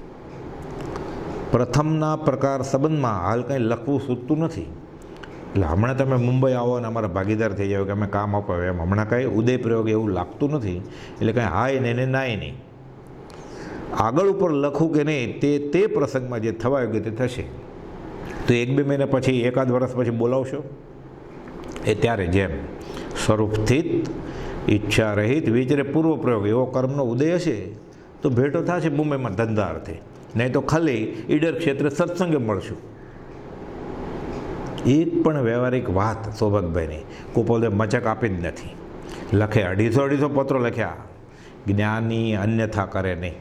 પ્રથમના પ્રકાર સંબંધમાં હાલ કંઈ લખવું સૂચતું નથી. એટલે હમણાં તમે મુંબઈ આવો અને અમારા ભાગીદાર થઈ જાઓ કે અમે કામ આપો એમ હમણાં કાંઈ ઉદય પ્રયોગ એવું લાગતું નથી. એટલે કાંઈ હાય ને એને નાય નહીં. આગળ ઉપર લખું કે નહીં તે પ્રસંગમાં જે થવા યોગ્ય તે થશે. તો 1-2 મહિના પછી, 1-8 વર્ષ પછી બોલાવશો એ ત્યારે જેમ સ્વરૂપ સ્થિત ઈચ્છા રહિત વિચરે પૂર્વ પ્રયોગ એવો કર્મનો ઉદય હશે તો ભેટો થશે મુંબઈમાં ધંધા અર્થે. નહીં તો ખાલી ઈડર ક્ષેત્રે સત્સંગે મળશું. એક પણ વ્યવહારિક વાત સૌભાગભાઈની કુપોલદેવ મચક આપી જ નથી. લખે 250 પત્રો લખ્યા, જ્ઞાની અન્યથા કરે નહીં.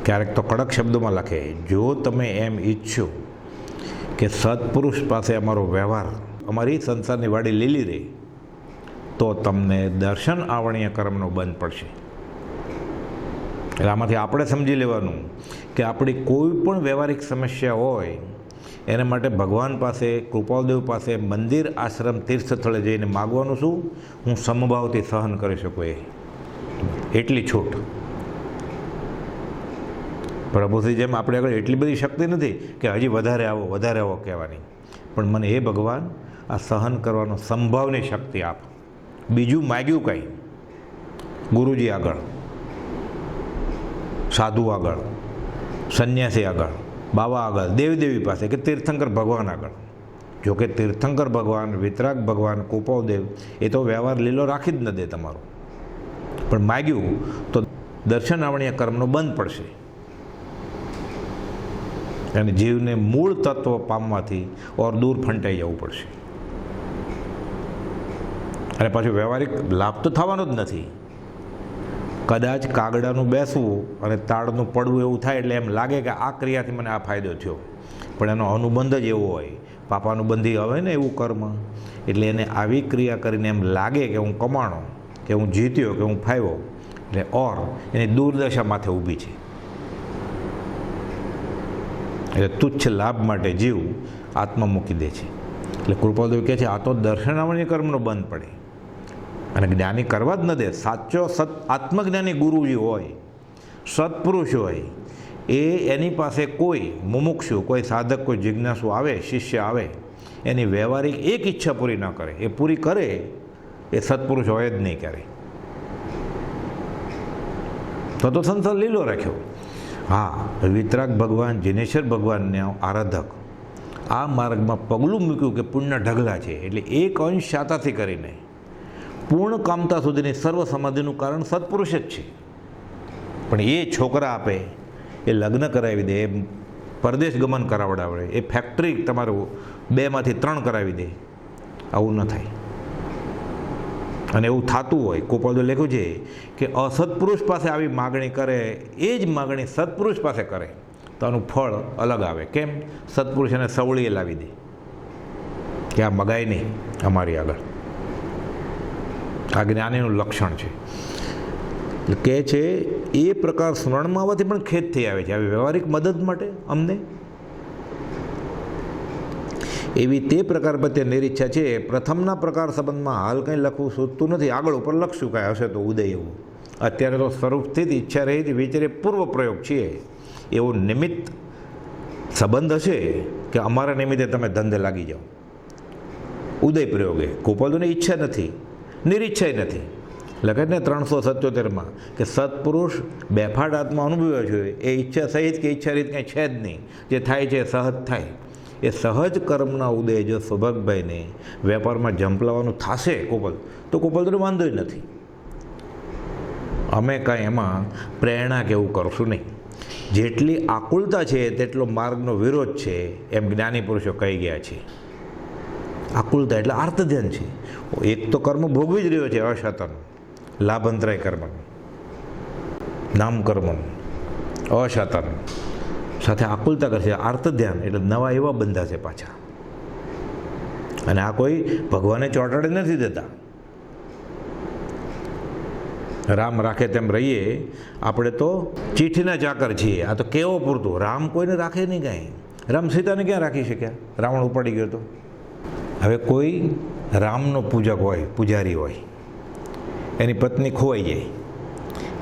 ક્યારેક તો કડક શબ્દોમાં લખે, જો તમે એમ ઈચ્છો કે સત્પુરુષ પાસે અમારો વ્યવહાર, અમારી સંસારની વાડી લીલી રહે, તો તમને દર્શન આવણીય કર્મનો બંધ પડશે. એટલે આમાંથી આપણે સમજી લેવાનું કે આપણી કોઈ પણ વ્યવહારિક સમસ્યા હોય એના માટે ભગવાન પાસે, કૃપાદેવ પાસે, મંદિર, આશ્રમ, તીર્થ સ્થળે જઈને માગવાનું શું? હું સમભાવથી સહન કરી શકું એટલી છૂટ. પ્રભુથી જેમ આપણે આગળ એટલી બધી શક્તિ નથી કે હજી વધારે આવો કહેવાની, પણ મને એ ભગવાન આ સહન કરવાનો સંભાવની શક્તિ આપ. બીજું માગ્યું કંઈ ગુરુજી આગળ, સાધુ આગળ, સંન્યાસી આગળ, બાવા આગળ, દેવદેવી પાસે કે તીર્થંકર ભગવાન આગળ. જોકે તીર્થંકર ભગવાન, વિતરાગ ભગવાન, કુપોદેવ એ તો વ્યવહાર લીલો રાખી જ ન દે તમારો, પણ માગ્યું તો દર્શન આવણીય કર્મનો બંધ પડશે અને જીવને મૂળ તત્વ પામવાથી ઓર દૂર ફંટાઈ જવું પડશે. અને પાછું વ્યવહારિક લાભ તો થવાનો જ નથી. કદાચ કાગડાનું બેસવું અને તાળનું પડવું એવું થાય એટલે એમ લાગે કે આ ક્રિયાથી મને આ ફાયદો થયો, પણ એનો અનુબંધ જ એવો હોય, પાપાનુબંધી આવે ને એવું કર્મ, એટલે એને આવી ક્રિયા કરીને એમ લાગે કે હું કમાણો, કે હું જીત્યો, કે હું ફાવ્યો, એટલે ઓર એની દુર્દશા માથે ઊભી છે. એટલે તુચ્છ લાભ માટે જીવ આત્મા મૂકી દે છે. એટલે કૃપાદેવ કહે છે આ તો દર્શનાવણી કર્મનો બંધ પડે અને જ્ઞાની કરવા જ ન દે. સાચો આત્મજ્ઞાની ગુરુજી હોય, સત્પુરુષ હોય, એની પાસે કોઈ મુમુક્ષુ, કોઈ સાધક, કોઈ જિજ્ઞાસુ આવે, શિષ્ય આવે, એની વ્યવહારિક એક ઈચ્છા પૂરી ન કરે, એ પૂરી કરે એ સત્પુરુષ હોય જ નહીં ક્યારે. તો સંસાર લીલો રાખ્યો. હા, વિતરાગ ભગવાન, જિનેશ્વર ભગવાનને આરાધક આ માર્ગમાં પગલું મૂક્યું કે પુણ્ય ઢગલા છે, એટલે એક અંશ શાતાથી કરીને પૂર્ણ કામતા સુધીની સર્વ સમાધિનું કારણ સત્પુરુષ જ છે. પણ એ છોકરા આપે, એ લગ્ન કરાવી દે, એ પરદેશ ગમન કરાવડાવે, એ ફેક્ટરી તમારું 2માંથી 3 કરાવી દે, આવું ન થાય. અને એવું થતું હોય, કુપોલદેવ લખ્યું છે કે અસત્પુરુષ પાસે આવી માગણી કરે, એ જ માગણી સત્પુરુષ પાસે કરે તો આનું ફળ અલગ આવે. કેમ? સત્પુરુષ એને સવળીએ લાવી દે કે આ મગાય નહીં અમારી આગળ. આ જ્ઞાનીનું લક્ષણ છે. એટલે કહે છે એ પ્રકાર સ્મરણમાં આવવાથી પણ ખેદ થઈ આવે છે આવી વ્યવહારિક મદદ માટે અમને. એવી તે પ્રકાર પ્રત્યે નિરીચ્છા છે. પ્રથમના પ્રકાર સંબંધમાં હાલ કંઈ લખવું સૂચતું નથી. આગળ ઉપર લખશું કાંઈ હશે તો ઉદય એવું. અત્યારે તો સ્વરૂપથી જ ઈચ્છા રહી વિચારે પૂર્વ પ્રયોગ છીએ. એવો નિમિત્ત સંબંધ હશે કે અમારા નિમિત્તે તમે ધંધે લાગી જાઓ. ઉદય પ્રયોગે કુપોલદેવની ઈચ્છા નથી, નિરીચ્છાય નથી. લખે ને 377માં કે સત્પુરુષ બેફાડ આત્મા અનુભવ્યો છે એ ઈચ્છા સહિત કે ઈચ્છા રીત કંઈ છે જ નહીં. જે થાય છે સહજ થાય. એ સહજ કર્મના ઉદય જો સૌભાગભાઈને વેપારમાં ઝંપલાવવાનું થશે તો કુપોલદેવને વાંધો નથી. અમે કાંઈ એમાં પ્રેરણા કે એવું કરશું નહીં. જેટલી આકુલતા છે તેટલો માર્ગનો વિરોધ છે એમ જ્ઞાની પુરુષો કહી ગયા છે. આકુલતા એટલે આર્ત ધ્યાન છે. એક તો કર્મ ભોગવી જ રહ્યો છે અશાતન, લાભંતરાય કર્મ, નામ કર્મ, અશાતન સાથે આકુલતા કરશે. આર્ત ધ્યાન એટલે નવા એવા બંધાશે પાછા. અને આ કોઈ ભગવાને ચોંટાડી નથી દેતા. રામ રાખે તેમ રહીએ, આપણે તો ચીઠીના ચાકર છીએ. આ તો કેવો પૂરતું, રામ કોઈને રાખે નહીં કાંઈ. રામ સીતાને ક્યાં રાખી શક્યા? રાવણ ઉપાડી ગયો તો. હવે કોઈ રામનો પૂજક હોય, પૂજારી હોય, એની પત્ની ખોવાઈ જાય,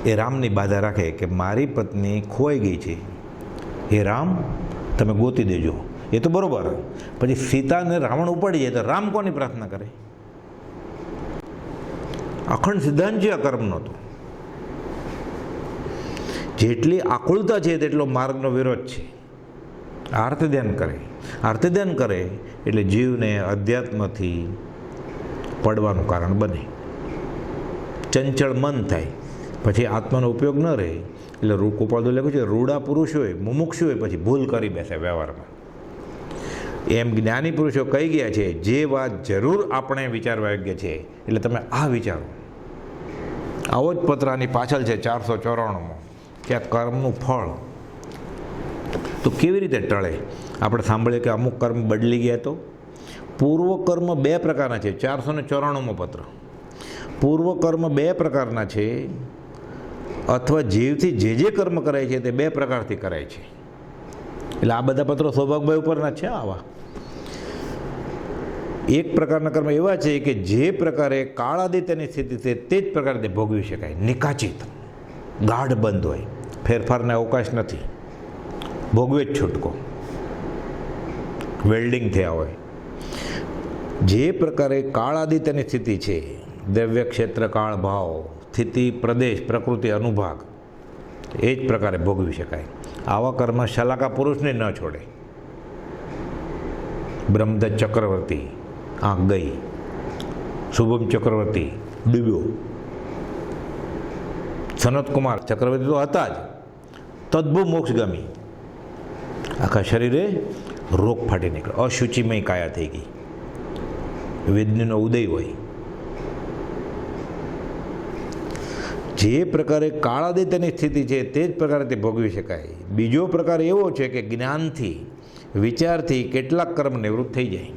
એ રામની બાધા રાખે કે મારી પત્ની ખોવાઈ ગઈ છે, એ રામ તમે ગોતી દેજો. એ તો બરાબર. પછી સીતાને રાવણ ઉપાડી જાય તો રામ કોની પ્રાર્થના કરે? અખંડ સિદ્ધાંત છે આ કર્મનો. તો જેટલી આકુળતા છે તેટલો માર્ગનો વિરોધ છે. આર્ત ધ્યાન કરે, આર્ત ધ્યાન કરે એટલે જીવને અધ્યાત્મથી પડવાનું કારણ બને. ચંચળ મન થાય, પછી આત્માનો ઉપયોગ ન રહે. એટલે રૂકોપાદો લખ્યું છે, રૂડા પુરુષ હોય, મુમુક્ષુ હોય, પછી ભૂલ કરી બેસે વ્યવહારમાં. એમ જ્ઞાની પુરુષો કહી ગયા છે, જે વાત જરૂર આપણે વિચારવા યોગ્ય છે એટલે તમે આ વિચારો. આવો જ પત્રાની પાછળ છે 494માં કે આ કર્મનું ફળ તો કેવી રીતે ટળે. આપણે સાંભળીએ કે અમુક કર્મ બદલી ગયા. તો પૂર્વ કર્મ 2 પ્રકારના છે. 494મો પત્ર. પૂર્વ કર્મ 2 પ્રકારના છે, અથવા જીવથી જે કર્મ કરાય છે તે 2 પ્રકારથી કરાય છે. એટલે આ બધા પત્રો સૌભાગભાઈ ઉપરના છે. આવા એક પ્રકારના કર્મ એવા છે કે જે પ્રકારે કાળાદિત્યની સ્થિતિ છે તે જ પ્રકારે તે ભોગવી શકાય. નિકાચિત, ગાઢ બંધ હોય, ફેરફારને અવકાશ નથી, ભોગવે જ છૂટકો, વેલ્ડિંગ થયા હોય. જે પ્રકારે કાળાદિત્યની સ્થિતિ છે, દ્રવ્ય ક્ષેત્ર કાળ ભાવ સ્થિતિ પ્રદેશ પ્રકૃતિ અનુભાગ, એ જ પ્રકારે ભોગવી શકાય. આવા કર્મ શલાકા પુરુષને ન છોડે. બ્રહ્મદત્ત ચક્રવર્તી આંખ ગઈ, શુભમ ચક્રવર્તી ડૂબ્યો, સનતકુમાર ચક્રવર્તી તો હતા જ, તદ્ભુવ મોક્ષગામી. આખા શરીરે રોગ ફાટી નીકળ્યો, અશુચિમય કાયા થઈ ગઈ. વેદનીનો ઉદય હોય. જે પ્રકારે કાળાદિત્યની સ્થિતિ છે તે જ પ્રકારે તે ભોગવી શકાય. બીજો પ્રકાર એવો છે કે જ્ઞાનથી વિચારથી કેટલાક કર્મ નિવૃત્ત થઈ જાય.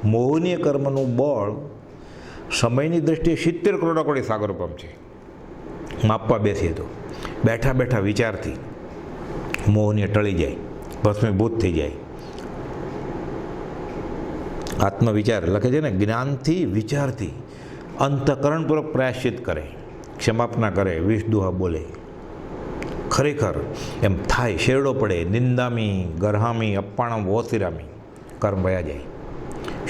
મોહનીય કર્મનું બળ સમયની દૃષ્ટિએ 70 કરોડ સાગરોપમ છે. માપવા બેસીએ તો બેઠા બેઠા વિચારથી મોહનીય ટળી જાય, ભસ્મીભૂત થઈ જાય. આત્મવિચાર લખે છે ને, જ્ઞાનથી વિચારથી અંતઃકરણપૂર્વક પ્રાયશ્ચિત કરે, ક્ષમાપના કરે, વિષદુહા બોલે. ખરેખર એમ થાય, શેરડો પડે, નિંદામી ગરહામી અપ્પાણમ વોસિરામી કર્મ વયા જાય.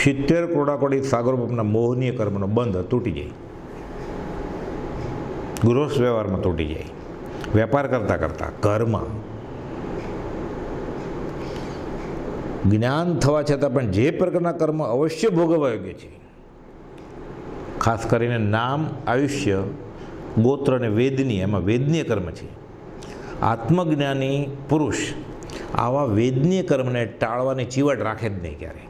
70 કરોડ સાગરોપમના મોહનીય કર્મનો બંધ તૂટી જાય. ગૃહસ્થ વ્યવહારમાં તૂટી જાય. વેપાર કરતાં કરતાં ઘરમાં જ્ઞાન થવા છતાં પણ જે પ્રકારના કર્મ અવશ્ય ભોગવવા યોગ્ય છે, ખાસ કરીને નામ, આયુષ્ય, ગોત્ર અને વેદનીય, એમાં વેદનીય કર્મ છે. આત્મજ્ઞાની પુરુષ આવા વેદનીય કર્મને ટાળવાની ચીવટ રાખે જ નહીં ક્યારે.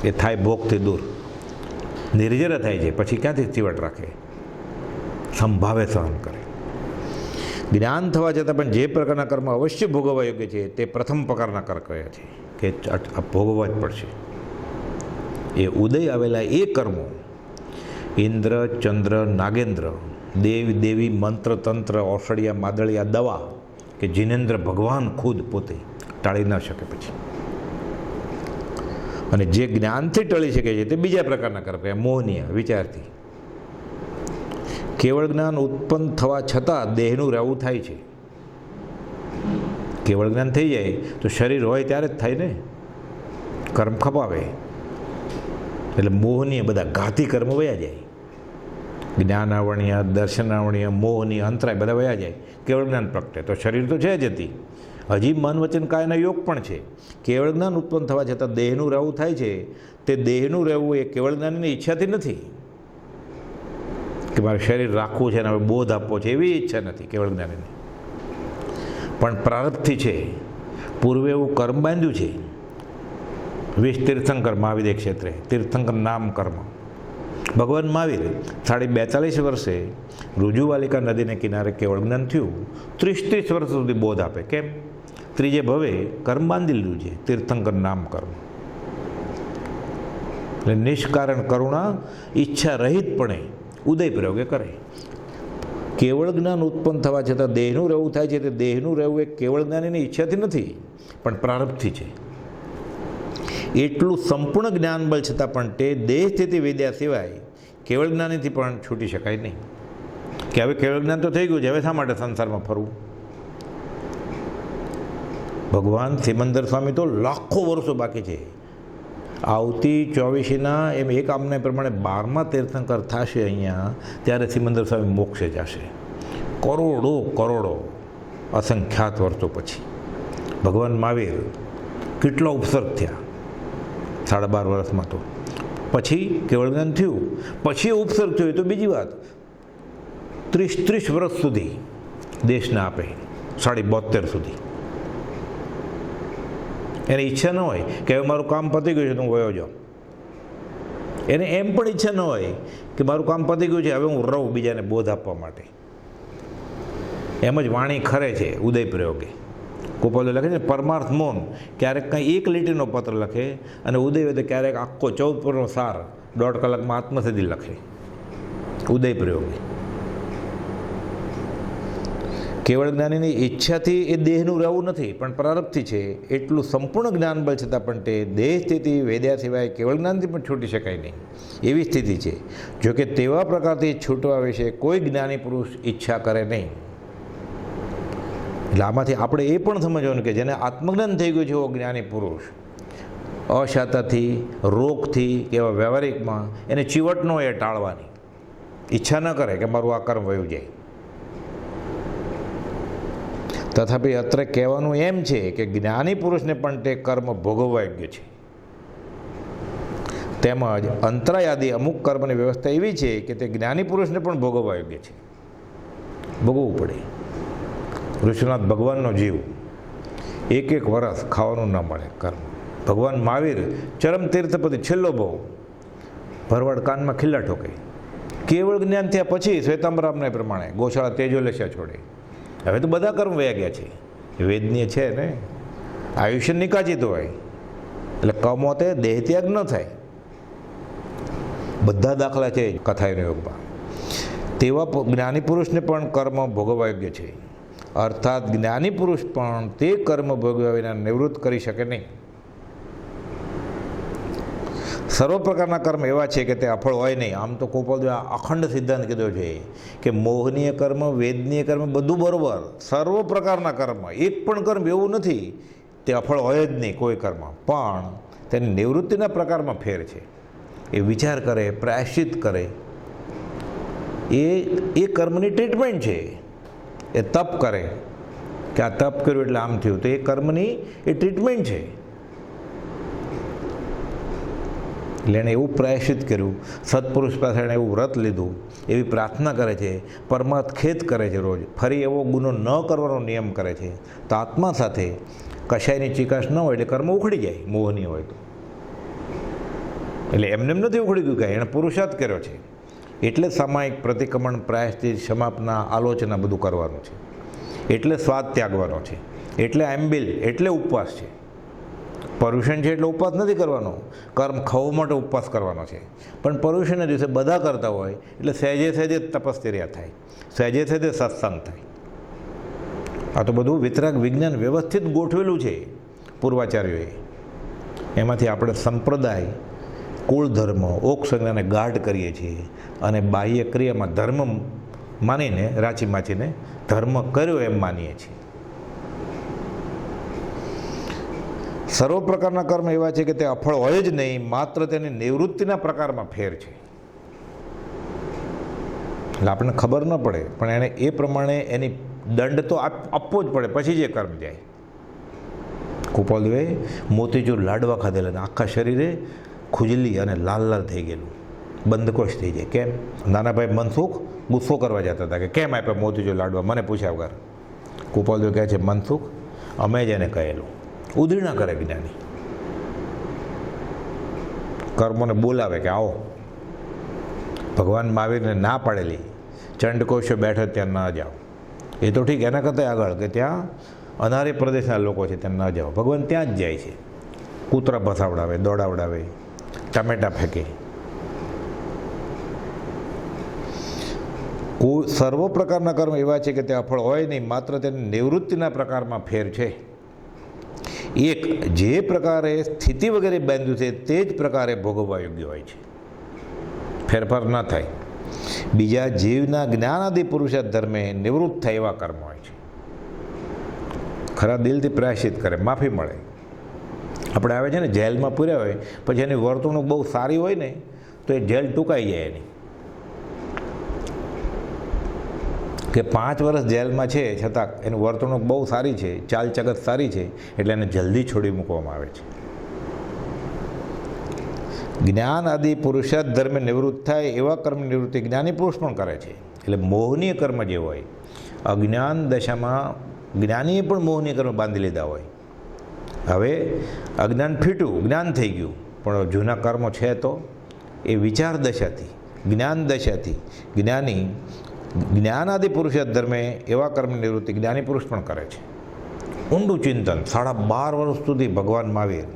એ થાય ભોગથી દૂર, નિર્જરા થાય છે, પછી ક્યાંથી ચીવટ રાખે? સંભાવે સહન કરે. જ્ઞાન થવા છતાં પણ જે પ્રકારના કર્મ અવશ્ય ભોગવવા યોગ્ય છે તે પ્રથમ પ્રકારના કર્મ કયા છે કે ભોગવવા જ પડશે. એ ઉદય આવેલા એ કર્મો ઇન્દ્ર, ચંદ્ર, નાગેન્દ્ર, દેવ દેવી, મંત્ર તંત્ર, ઔષધિયા, માદળિયા, દવા કે જીનેન્દ્ર ભગવાન ખુદ પોતે ટાળી ન શકે. પછી અને જે જ્ઞાનથી ટળી શકે છે તે બીજા પ્રકારના કર્મ, મોહનીય વિચારથી. કેવળ જ્ઞાન ઉત્પન્ન થવા છતાં દેહનું રહેવું થાય છે. કેવળ જ્ઞાન થઈ જાય તો શરીર હોય ત્યારે જ થાય ને, કર્મ ખપાવે એટલે મોહનીય બધા ઘાતી કર્મ વયા જાય. જ્ઞાનાવણીય, દર્શનાવણીય, મોહનીય, અંતરાય બધા વયા જાય. કેવળ જ્ઞાન પ્રગટે તો શરીર તો છે જ હતી, હજી મન વચન કાયના યોગ પણ છે. કેવળ જ્ઞાન ઉત્પન્ન થવા છતાં દેહનું રહેવું થાય છે. તે દેહનું રહેવું એ કેવળ જ્ઞાનની ઈચ્છાથી નથી કે મારે શરીર રાખવું છે અને હવે બોધ આપવો છે, એવી ઈચ્છા નથી કેવળ જ્ઞાનીની, પણ પ્રારબ્ધથી છે. પૂર્વે એવું કર્મ બાંધ્યું છે. 20 તીર્થંકર મહાવીર ક્ષેત્રે, તીર્થંકર નામ કર્મ. ભગવાન મહાવીર 42 વર્ષે રુજુવાલિકા નદીને કિનારે કેવળ જ્ઞાન થયું. 30 વર્ષ સુધી બોધ આપે. કેમ? ત્રીજે ભવે કર્મ બાંધી લીધું છે, તીર્થંકર નામ કર્મ. એટલે નિષ્કારણ કરુણા ઈચ્છા રહિતપણે ઉદય પ્રયોગે કરે. કેવળ જ્ઞાન ઉત્પન્ન થવા છતાં દેહનું રહેવું થાય છે, તે દેહનું રહેવું એ કેવળ જ્ઞાનીની ઈચ્છાથી નથી પણ પ્રારબ્ધથી છે. એટલું સંપૂર્ણ જ્ઞાન બળ છતાં પણ તે દેહ સ્થિતિ વેદ્યા સિવાય કેવળ જ્ઞાનીથી પણ છૂટી શકાય નહીં. કે હવે કેવળ જ્ઞાન તો થઈ ગયું છે, હવે શા માટે સંસારમાં ફરવું? ભગવાન સિમંદર સ્વામી તો લાખો વર્ષો બાકી છે. આવતી 24ના એમ એક આમને પ્રમાણે 12મા તીર્થંકર થશે અહીંયા, ત્યારે સિમંદર સ્વામી મોક્ષે જશે. કરોડો અસંખ્યાત વર્ષો પછી ભગવાન મહાવીર કેટલા ઉપસર્ગ થયા, 12.5 વર્ષમાં. તો પછી કેવળ જ્ઞાન થયું, પછી ઉપસર્ગ થયો તો બીજી વાત. 30 વર્ષ સુધી દેશને આપે, 72 સુધી. એને ઈચ્છા ન હોય કે હવે મારું કામ પતી ગયું છે તો હું વયો જાઉં. એને એમ પણ ઈચ્છા ન હોય કે મારું કામ પતી ગયું છે હવે હું રહું બીજાને બોધ આપવા માટે. એમ જ વાણી ખરે છે ઉદય પ્રયોગે. ગોપાલો લખે છે પરમાર્થ મૌન, ક્યારેક કંઈ 1 લીટીનો પત્ર લખે, અને ઉદય વેદે ક્યારેક આખો 14 પરનો સાર 1.5 કલાકમાં આત્મસિદ્ધિ લખે. ઉદય પ્રયોગે કેવળ જ્ઞાનીની ઈચ્છાથી એ દેહનું રહેવું નથી પણ પ્રારબ્ધથી છે. એટલું સંપૂર્ણ જ્ઞાન બળ છતાં પણ તે દેહ સ્થિતિ વેદ્યા સિવાય કેવળ જ્ઞાનથી પણ છૂટી શકાય નહીં એવી સ્થિતિ છે. જોકે તેવા પ્રકારથી છૂટવા વિશે કોઈ જ્ઞાની પુરુષ ઈચ્છા કરે નહીં. એટલે આમાંથી આપણે એ પણ સમજવાનું કે જેને આત્મજ્ઞાન થઈ ગયું છે એવો જ્ઞાની પુરુષ અશાતાથી, રોગથી કે એવા વ્યવહારિકમાં એને ચીવટ ન હોય ટાળવાની. ઈચ્છા ન કરે કે મારું આ કર્મ વયું જાય. તથાપિ અત્રે કહેવાનું એમ છે કે જ્ઞાની પુરુષને પણ તે કર્મ ભોગવવા યોગ્ય છે. તેમજ અંતરાય આદિ અમુક કર્મની વ્યવસ્થા એવી છે કે તે જ્ઞાની પુરુષને પણ ભોગવવા યોગ્ય છે, ભોગવવું પડે. ઋષિનાથ ભગવાનનો જીવ 1 વર્ષ ખાવાનું ન મળે કર્મ. ભગવાન મહાવીર ચરમ તીર્થપતિ છેલ્લો ભાવ ભરવાડ કાનમાં ખીલ્લા ઠોકે. કેવળ જ્ઞાન થયા પછી શ્વેતાંબરામને પ્રમાણે ગોશાળા તેજોલેશા છોડે. હવે તો બધા કર્મ વયા ગયા છે, વેદનીય છે ને, આયુષ્ય નિકાચિત હોય એટલે કમોતે દેહ ત્યાગ ન થાય. બધા દાખલા છે કથાયુગ યોગમાં. તેવા જ્ઞાની પુરુષને પણ કર્મ ભોગવવા યોગ્ય છે. અર્થાત જ્ઞાની પુરુષ પણ તે કર્મ ભોગવ્યા વિના નિવૃત્ત કરી શકે નહીં. સર્વ પ્રકારના કર્મ એવા છે કે તે અફળ હોય નહીં. આમ તો ગોપાલ અખંડ સિદ્ધાંત કીધો છે કે મોહનીય કર્મ, વેદનીય કર્મ બધું બરાબર. સર્વ પ્રકારના કર્મ, એક પણ કર્મ એવું નથી તે અફળ હોય જ નહીં કોઈ કર્મ, પણ તેની નિવૃત્તિના પ્રકારમાં ફેર છે. એ વિચાર કરે, પ્રાયશ્ચિત કરે, એ કર્મની ટ્રીટમેન્ટ છે. એ તપ કરે કે આ તપ કર્યું એટલે આમ થયું, તો એ કર્મની એ ટ્રીટમેન્ટ છે. એટલે એણે એવું પ્રાયશ્ચિત કર્યું, સત્પુરુષ પાસે એણે એવું વ્રત લીધું, એવી પ્રાર્થના કરે છે, પરમાર્થ ખેદ કરે છે રોજ, ફરી એવો ગુનો ન કરવાનો નિયમ કરે છે. તો આત્મા સાથે કશાયની ચિકાશ ન હોય એટલે કર્મ ઉખડી જાય, મોહની હોય તો. એટલે એમને એમ નથી ઉખડી ગયું, કાંઈ એણે પુરુષાર્થ કર્યો છે. એટલે સામાયિક પ્રતિક્રમણ, પ્રાયશ્ચિત, સમાપના, આલોચના બધું કરવાનું છે. એટલે સ્વાદ ત્યાગવાનો છે. એટલે આંબિલ, એટલે ઉપવાસ છે. પર્યુષણ છે એટલે ઉપવાસ નથી કરવાનો, કર્મ ખાવા માટે ઉપવાસ કરવાનો છે. પણ પર્યુષણના દિવસે બધા કરતા હોય એટલે સહેજે સહેજે તપશ્ચર્યા થાય, સહેજે સહેજે સત્સંગ થાય. આ તો બધું વિતરાગ વિજ્ઞાન વ્યવસ્થિત ગોઠવેલું છે પૂર્વાચાર્યોએ. એમાંથી આપણે સંપ્રદાય, કુળ ધર્મ, ઓક સંજ્ઞાને ગાઢ કરીએ છીએ અને બાહ્ય ક્રિયામાં ધર્મ માનીને રાચી માચીને ધર્મ કર્યો એમ માનીએ છીએ. સર્વ પ્રકારના કર્મ એવા છે કે તે અફળ હોય જ નહીં, માત્ર તેની નિવૃત્તિના પ્રકારમાં ફેર છે. એટલે આપણને ખબર ન પડે પણ એણે એ પ્રમાણે એની દંડ તો આપવો જ પડે, પછી જે કર્મ જાય. ગોપાલદેવે મોતીચૂર લાડવા ખાધેલા અને આખા શરીરે ખુજલી અને લાલ લાલ થઈ ગયેલું, બંધકોશ થઈ જાય. કેમ? નાના ભાઈ મનસુખ ગુસ્સો કરવા જતા હતા કે કેમ આપ્યા મોતીચૂર લાડવા, મને પૂછ્યા વગર. ગોપાલદેવ કહે છે મનસુખ અમે જ એને કહેલું. ઉધરી ના કરે જ્ઞાની, કર્મોને બોલાવે કે આવો. ભગવાન મહાવીરને ના પાડેલી ચંડકોશો બેઠો ત્યાં ન જાઓ, એ તો ઠીક, એના કરતાં આગળ કે ત્યાં અનારે પ્રદેશના લોકો છે ત્યાં ન જાઓ. ભગવાન ત્યાં જ જાય છે, કૂતરા ભસાવડાવે, દોડાવડાવે, ટમેટા ફેંકે. કોઈ સર્વ પ્રકારના કર્મ એવા છે કે તે અફળ હોય નહીં, માત્ર તેની નિવૃત્તિના પ્રકારમાં ફેર છે. એક જે પ્રકારે સ્થિતિ વગેરે બાંધ્યું છે તે જ પ્રકારે ભોગવવા યોગ્ય હોય છે, ફેરફાર ન થાય. બીજા જીવના જ્ઞાનાદિ પુરુષાર્થ ધર્મે નિવૃત્ત થાય એવા કર્મ હોય છે. ખરા દિલથી પ્રાયશ્ચિત કરે, માફી મળે. આપણે આવે છે ને જેલમાં પૂર્યા હોય, પછી એની વર્તણૂક બહુ સારી હોય ને તો એ જેલ ટૂંકાઈ જાય એની. કે 5 વર્ષ જેલમાં છે છતાં એની વર્તણૂક બહુ સારી છે, ચાલ ચગત સારી છે, એટલે એને જલ્દી છોડી મૂકવામાં આવે છે. જ્ઞાન આદિ પુરુષાર્થ ધર્મે નિવૃત્ત થાય એવા કર્મ નિવૃત્તિ જ્ઞાની પુરુષ પણ કરે છે. એટલે મોહનીય કર્મ જે હોય, અજ્ઞાન દશામાં જ્ઞાનીએ પણ મોહનીય કર્મ બાંધી લીધા હોય. હવે અજ્ઞાન ફીટ્યું, જ્ઞાન થઈ ગયું, પણ જૂના કર્મો છે તો એ વિચાર દશાથી, જ્ઞાન દશાથી જ્ઞાની જ્ઞાનાદિ પુરુષાર્થ ધર્મે એવા કર્મ નિવૃત્તિ જ્ઞાની પુરુષ પણ કરે છે. ઊંડું ચિંતન 12.5 વર્ષ સુધી ભગવાન મહાવીર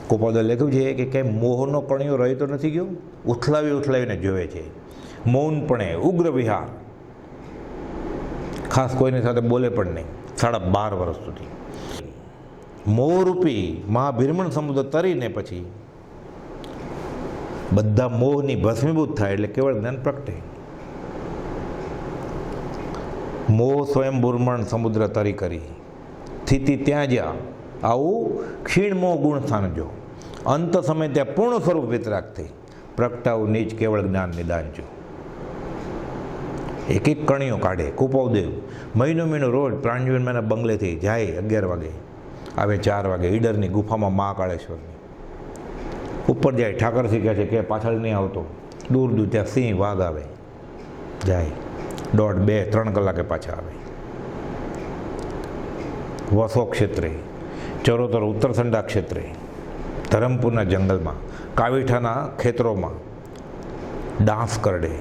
ગોપાલદાસ લખ્યું છે કે કંઈ મોહનો કણિયો રહી તો નથી ગયો, ઉથલાવીને જોવે છે. મૌનપણે ઉગ્ર વિહાર, ખાસ કોઈની સાથે બોલે પણ નહીં 12.5 વર્ષ સુધી. મોહરૂપી મહાભીરમણ સમુદ્ર તરીને પછી બધા મોહની ભસ્મીભૂત થાય એટલે કેવળ જ્ઞાન પ્રગટે. મોહ સ્વયં બુરમણ સમુદ્ર તરી કરી સ્થિતિ ત્યાં જ્યાં આવું ક્ષીણ મોહ ગુણ સ્થાન જો અંત સમય ત્યાં પૂર્ણ સ્વરૂપ વિતરાગ થઈ પ્રગટાવું નીચ કેવળ જ્ઞાન નિદાન જો. એક એક કણીઓ કાઢે. કુપાવદેવ મહિનો રોજ પ્રાણજીવનના બંગલેથી જાય 11 વાગે, આવે 4 વાગે ઈડરની ગુફામાં મહાકાળેશ્વરની ઉપર જાય. ઠાકરસિંહ કહે છે કે પાછળ નહીં આવતો, દૂર ત્યાં સિંહ વાઘ આવે, જાય 1.5, 2, 3 કલાકે પાછા આવે. વસો ક્ષેત્રે, ચરોતર ઉત્તરસંડા ક્ષેત્રે, ધરમપુરના જંગલમાં, કાવીઠાના ખેતરોમાં ડાંસ કરડે.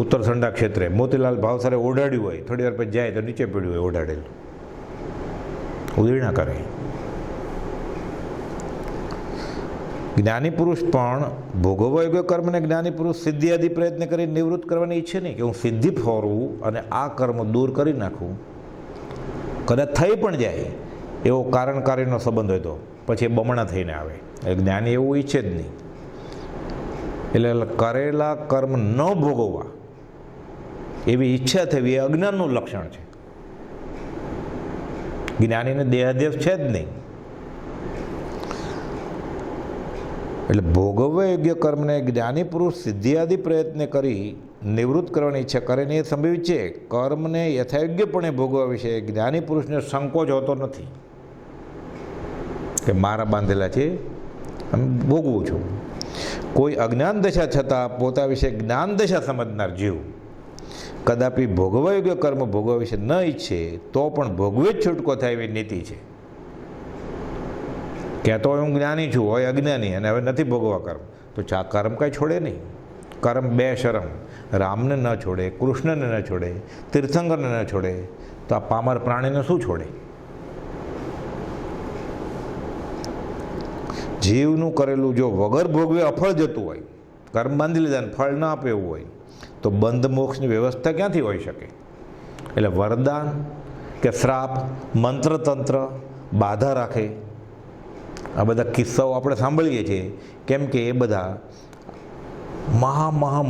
ઉત્તરસંડા ક્ષેત્રે મોતીલાલ ભાવસારે ઓઢાડ્યું હોય, થોડી વાર પછી જાય તો નીચે પડ્યું હોય ઓઢાડેલું, ઉદીર્ણા કરે. જ્ઞાની પુરુષ પણ ભોગવવા યોગ્ય કર્મને જ્ઞાની પુરુષ સિદ્ધિ આદિ પ્રયત્ન કરી નિવૃત્ત કરવાની ઈચ્છે નહીં કે હું સિદ્ધિ ફોરવું અને આ કર્મ દૂર કરી નાખું. કદાચ થઈ પણ જાય એવો કારણકારીનો સંબંધ હોય તો પછી બમણા થઈને આવે. જ્ઞાની એવું ઈચ્છે જ નહીં. એટલે કરેલા કર્મ ન ભોગવવા એવી ઈચ્છા થવી એ અજ્ઞાનનું લક્ષણ છે. જ્ઞાનીને દેહાદેશ છે જ નહીં. એટલે ભોગવવા યોગ્ય કર્મને જ્ઞાની પુરુષ સિદ્ધિ આદિ પ્રયત્ન કરી નિવૃત્ત કરવાની ઈચ્છા કરે ને એ સંભવિત છે. કર્મને યથાયોગ્યપણે ભોગવવા વિશે જ્ઞાની પુરુષને સંકોચ હોતો નથી કે મારા બાંધેલા છે અમે ભોગવું છું. કોઈ અજ્ઞાન દશા છતાં પોતા વિશે જ્ઞાન દશા સમજનાર જીવ કદાપી ભોગવવા યોગ્ય કર્મ ભોગવવા વિશે ન ઈચ્છે તો પણ ભોગવે જ છૂટકો થાય એવી નીતિ છે. કહેતો હોય હું જ્ઞાની છું, હોય અજ્ઞાની અને હવે નથી ભોગવા કર્મ, તો કર્મ કાંઈ છોડે નહીં. કર્મ 2 શરમ, રામને ન છોડે, કૃષ્ણને ન છોડે, તીર્થંકરને ન છોડે, તો આ પામર પ્રાણીને શું છોડે? જીવનું કરેલું જો વગર ભોગવે અફળ જતું હોય, કર્મ બાંધી લીધા ને ફળ ન આપે એવું હોય, તો બંધ મોક્ષની વ્યવસ્થા ક્યાંથી હોઈ શકે? એટલે વરદાન કે શ્રાપ, મંત્રતંત્ર બાધા રાખે, આ બધા કિસ્સાઓ આપણે સાંભળીએ છીએ. કેમ કે એ બધા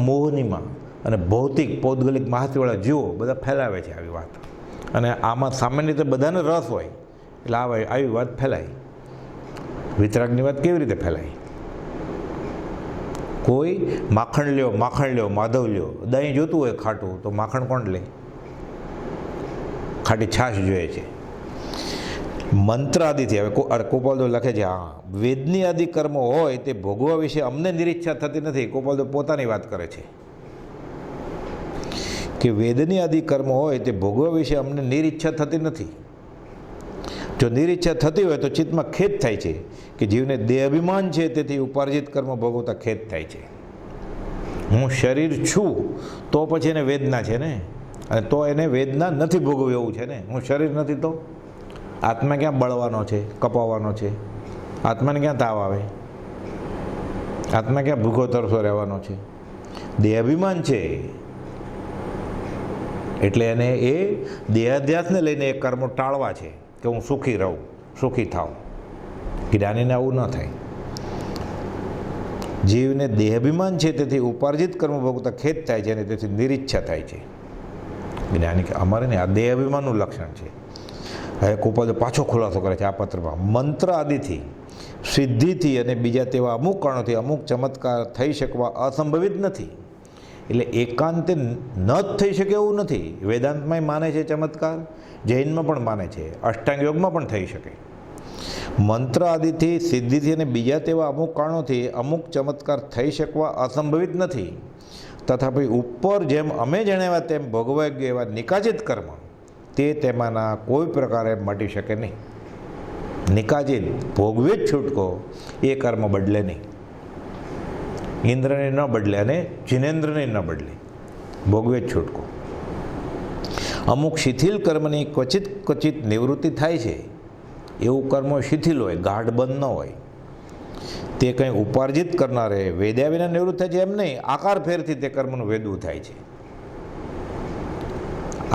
મોહનીમાં અને ભૌતિક પૌદ્ગલિક માહિતીવાળા જીવો બધા ફેલાવે છે આવી વાત. અને આમાં સામાન્ય રીતે બધાને રસ હોય એટલે આવી વાત ફેલાય. વિતરાગની વાત કેવી રીતે ફેલાય? કોઈ માખણ લ્યો, માધવ લ્યો, દહીં જોતું હોય ખાટું તો માખણ કોણ લે? ખાટી છાશ જોઈએ છે. મંત્ર આદિથી હવે ગોપાલદેવ લખે છે હા વેદની આદિ કર્મો હોય તે ભોગવા વિશે અમને નિરીચ્છા થતી નથી. ગોપાલદેવ પોતાની વાત કરે છે કે વેદની આદિ કર્મો હોય તે ભોગવા વિશે અમને નિરીચ્છા થતી નથી. જો નિરીચ્છા થતી હોય તો ચિત્તમાં ખેદ થાય છે કે જીવને દેહ અભિમાન છે, તેથી ઉપાર્જિત કર્મ ભોગવતા ખેદ થાય છે. હું શરીર છું તો પછી એને વેદના છે ને, અને તો એને વેદના નથી ભોગવવું એવું છે ને. હું શરીર નથી તો આત્મા ક્યાં બળવાનો છે, કપાવવાનો છે? આત્માને ક્યાં તાવ આવે? આત્મા ક્યાં ભૂખો તરસો રહેવાનો છે? દેહ અભિમાન છે એટલે એને એ દેહાધ્યાસને લઈને એ કર્મો ટાળવા છે કે હું સુખી રહું, સુખી થાઉં. જ્ઞાનીને આવું ન થાય. જીવને દેહાભિમાન છે તેથી ઉપાર્જિત કર્મ ભોગવતા ખેદ થાય છે અને તેથી નિરીચ્છા થાય છે. જ્ઞાની કે અમારે ને આ દેહાભિમાનનું લક્ષણ છે. હવે કુપાદો પાછો ખુલાસો કરે છે આ પત્રમાં. મંત્ર આદિથી, સિદ્ધિથી અને બીજા તેવા અમુક કારણોથી અમુક ચમત્કાર થઈ શકવા અસંભવિત નથી. એટલે એકાંતે ન જ થઈ શકે એવું નથી. વેદાંતમાં માને છે ચમત્કાર, જૈનમાં પણ માને છે, અષ્ટાંગ યોગમાં પણ થઈ શકે. મંત્ર આદિથી, સિદ્ધિથી અને બીજા તેવા અમુક કારણોથી અમુક ચમત્કાર થઈ શકવા અસંભવિત નથી. તથાપિ ઉપર જેમ અમે જણાવ્યા તેમ ભોગવાઈ ગયા એવા નિકાજિત કર્મ તે તેમાંના કોઈ પ્રકારે મટી શકે નહીં. નિકાજિત ભોગવે જ છૂટકો એ કર્મ બદલે નહીં. ઇન્દ્રને ન બદલે અને જિનેન્દ્રને ન બદલે, ભોગવે જ છૂટકો. અમુક શિથિલ કર્મની ક્વચિત નિવૃત્તિ થાય છે. એવું કર્મ શિથિલ હોય, ગાઢ બંધ ન હોય. તે કંઈ ઉપાર્જિત કરનારે વેદ્યા વિના નિવૃત્ત થાય છે એમ નહીં, આકાર ફેરથી તે કર્મનું વેદવું થાય છે.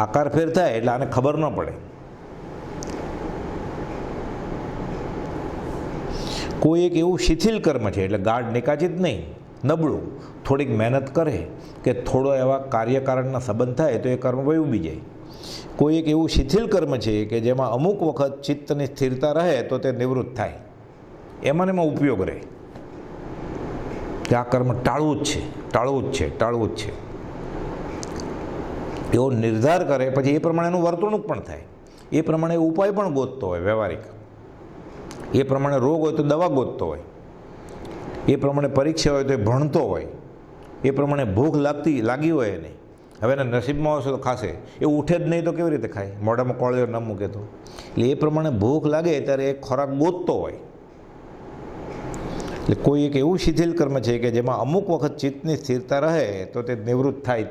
આકાર ફેર થાય એટલે આને ખબર ન પડે. કોઈ એક એવું શિથિલ કર્મ છે એટલે ગાઢ નિકાચિત નહીં, નબળું. થોડીક મહેનત કરે કે થોડો એવા કાર્યકારણના સંબંધ થાય તો એ કર્મ વહી ઉભી જાય. કોઈ એક એવું શિથિલ કર્મ છે કે જેમાં અમુક વખત ચિત્તની સ્થિરતા રહે તો તે નિવૃત્ત થાય. એમાં એમાં ઉપયોગ રહે કે આ કર્મ ટાળવું જ છે, ટાળવું જ છે, ટાળવું જ છે એવો નિર્ધાર કરે. પછી એ પ્રમાણે એનું વર્તણૂક પણ થાય. એ પ્રમાણે ઉપાય પણ ગોતતો હોય વ્યવહારિક. એ પ્રમાણે રોગ હોય તો દવા ગોતતો હોય. એ પ્રમાણે પરીક્ષા હોય તો એ ભણતો હોય. એ પ્રમાણે ભૂખ લાગી હોય એને, હવે એના નસીબમાં આવશે તો ખાશે. એ ઉઠે જ નહીં તો કેવી રીતે ખાય? મોઢામાં કોળિયો ન મૂકે તો. એટલે એ પ્રમાણે ભૂખ લાગે ત્યારે એ ખોરાક ગોતતો હોય. એટલે કોઈ એક એવું શિથિલ કર્મ છે કે જેમાં અમુક વખત ચિત્તની સ્થિરતા રહે તો તે નિવૃત્ત થાય